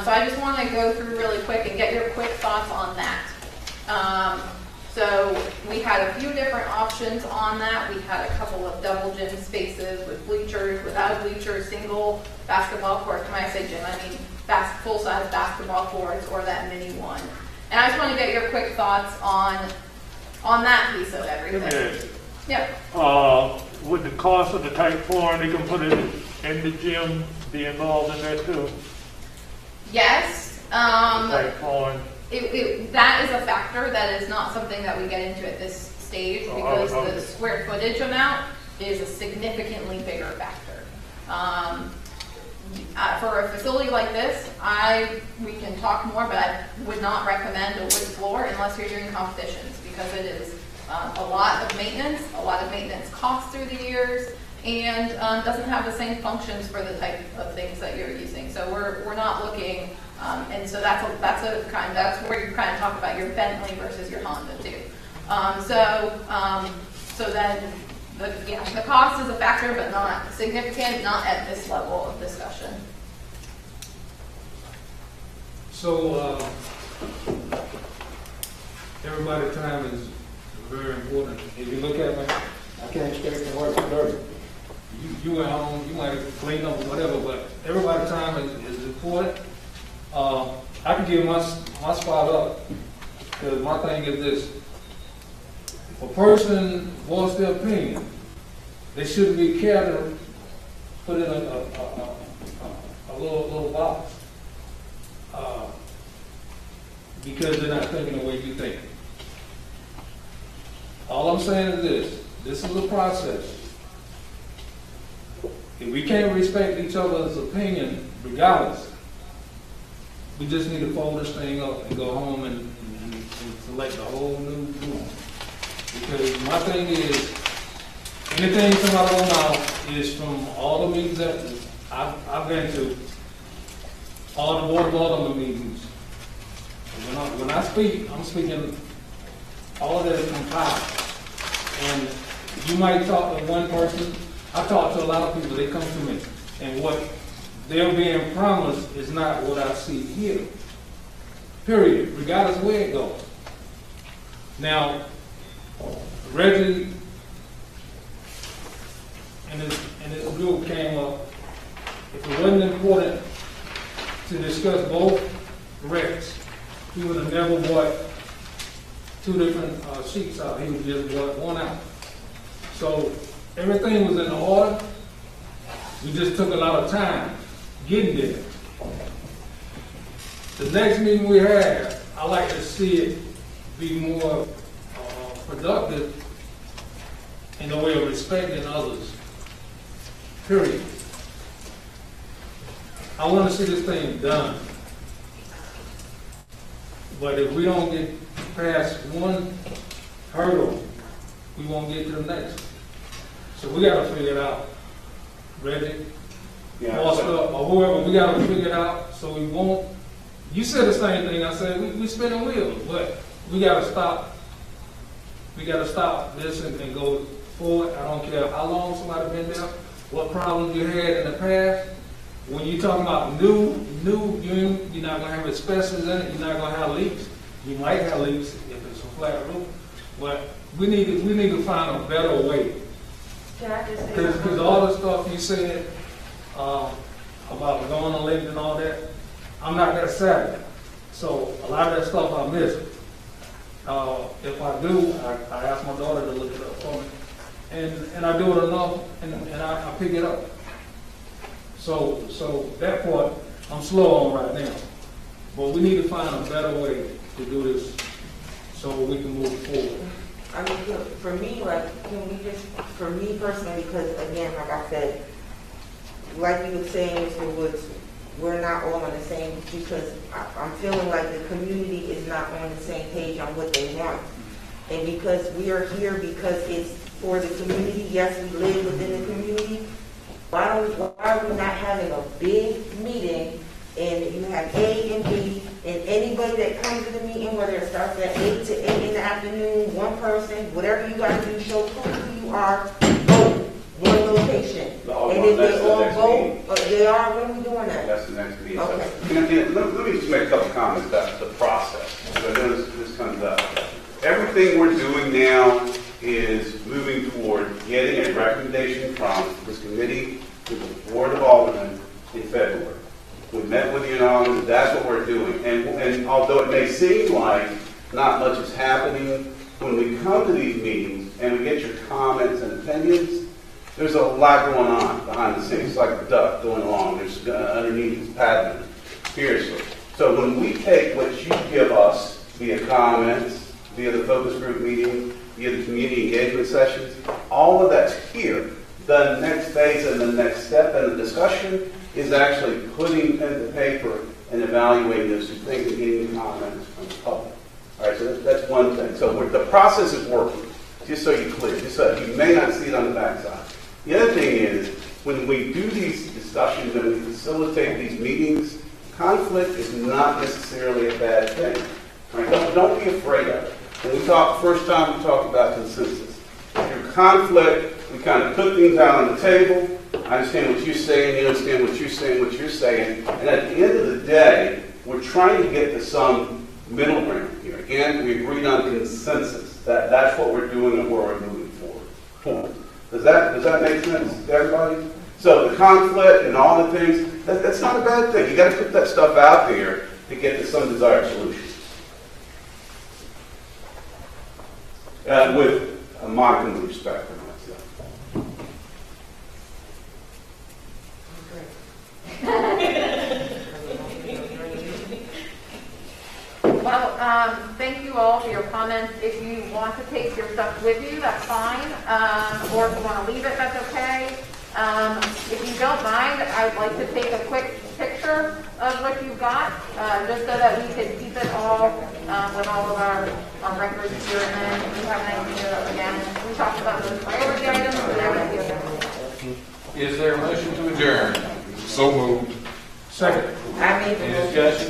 so I just want to go through really quick and get your quick thoughts on that. So we had a few different options on that. We had a couple of double gym spaces with bleachers, without bleachers, single basketball court. When I say gym, I mean full-size basketball courts, or that mini one. And I just want to get your quick thoughts on that piece of everything. Yep. Would the cost of the type flooring, they can put it in the gym, be involved in that too? Yes. Type flooring. That is a factor. That is not something that we get into at this stage, because the square footage amount is a significantly bigger factor. For a facility like this, we can talk more, but I would not recommend a wood floor unless you're doing competitions, because it is a lot of maintenance costs through the years, and doesn't have the same functions for the type of things that you're using. So we're not looking, and so that's where you kind of talk about your Bentley versus your Honda too. So then the cost is a factor, but not significant, not at this level of discussion. So, everybody's time is very important. If you look at me, I can't expect to work for dirty. You went home, you might have cleaned up or whatever, but everybody's time is important. I can give my spot up, because my thing is this. If a person wants their opinion, they shouldn't be careful, put in a little box. Because they're not thinking the way you think. All I'm saying is this is a process. If we can't respect each other's opinion, regardless, we just need to fold this thing up and go home and select a whole new group. Because my thing is, anything come out of my mouth is from all the meetings that I've been to, all the Board of Alderman meetings. When I speak, I'm speaking all of that is compiled. And you might talk to one person. I talk to a lot of people. They come to me, and what they're being promised is not what I see here. Period. Regardless of where it goes. Now, Reggie and his group came up. If it wasn't important to discuss both recs, he would have never bought two different sheets out. He would just bought one out. So everything was in order. We just took a lot of time getting there. The next meeting we have, I like to see it be more productive in the way of respecting others. Period. I want to see this thing done. But if we don't get past one hurdle, we won't get to the next. So we got to figure it out. Reggie, Foster, or whoever, we got to figure it out so we won't. You said the same thing I said. We spinning wheels, but we got to stop. We got to stop this and go forward. I don't care how long somebody been there, what problems you had in the past. When you're talking about new, you're not going to have asbestos in it. You're not going to have leaks. You might have leaks if it's a flat roof, but we need to find a better way. Can I just say Because all the stuff you said about going on LinkedIn and all that, I'm not that savvy. So a lot of that stuff I miss. If I do, I ask my daughter to look it up for me, and I do it enough, and I pick it up. So that part I'm slow on right now, but we need to find a better way to do this so we can move forward. I mean, for me, for me personally, because again, like I said, like you were saying, Mr. Woods, we're not all on the same, because I'm feeling like the community is not on the same page on what they want. And because we are here because it's for the community, yes, we live within the community, why are we not having a big meeting and you have A and B and anybody that comes to the meeting, whether it starts at 8 to 8 in the afternoon, one person, whatever you got to do, show who you are, vote, one location. And if they all vote, they are, when are we doing that? That's the next meeting. Okay. And let me just make a couple comments about the process, because I know this comes up. Everything we're doing now is moving toward getting a recommendation from this committee to the Board of Aldermen in February. We met with you in August. That's what we're doing. And although it may seem like not much is happening, when we come to these meetings and we get your comments and opinions, there's a lot going on behind the scenes. It's like a duck going along. There's underneath this pattern, seriously. So when we take what you give us via comments, via the focus group meeting, via the community engagement sessions, all of that's here. The next phase and the next step in the discussion is actually putting pen to paper and evaluating those two things and getting comments from the public. All right, so that's one thing. So the process is working, just so you're clear, just so you may not see it on the backside. The other thing is, when we do these discussions and we facilitate these meetings, conflict is not necessarily a bad thing. All right, don't be afraid of it. When we talked, first time we talked about consensus. Through conflict, we kind of put things out on the table. I understand what you're saying, you understand what you're saying, and at the end of the day, We're trying to get to some middle ground here. Again, we agreed on consensus. That's what we're doing and where we're moving forward. Does that make sense to everybody? So the conflict and all the things, that's not a bad thing. You got to put that stuff out there to get to some desired solutions. With a modicum of respect for myself. Well, thank you all for your comments. If you want to take your stuff with you, that's fine. Or if you want to leave it, that's okay. If you don't mind, I'd like to take a quick picture of what you've got, just so that we can keep it all with all of our records here. And then if you have an idea, again, we talked about those priority items. Is there a motion to adjourn? So moved. Second. I made the Any motion. discussion?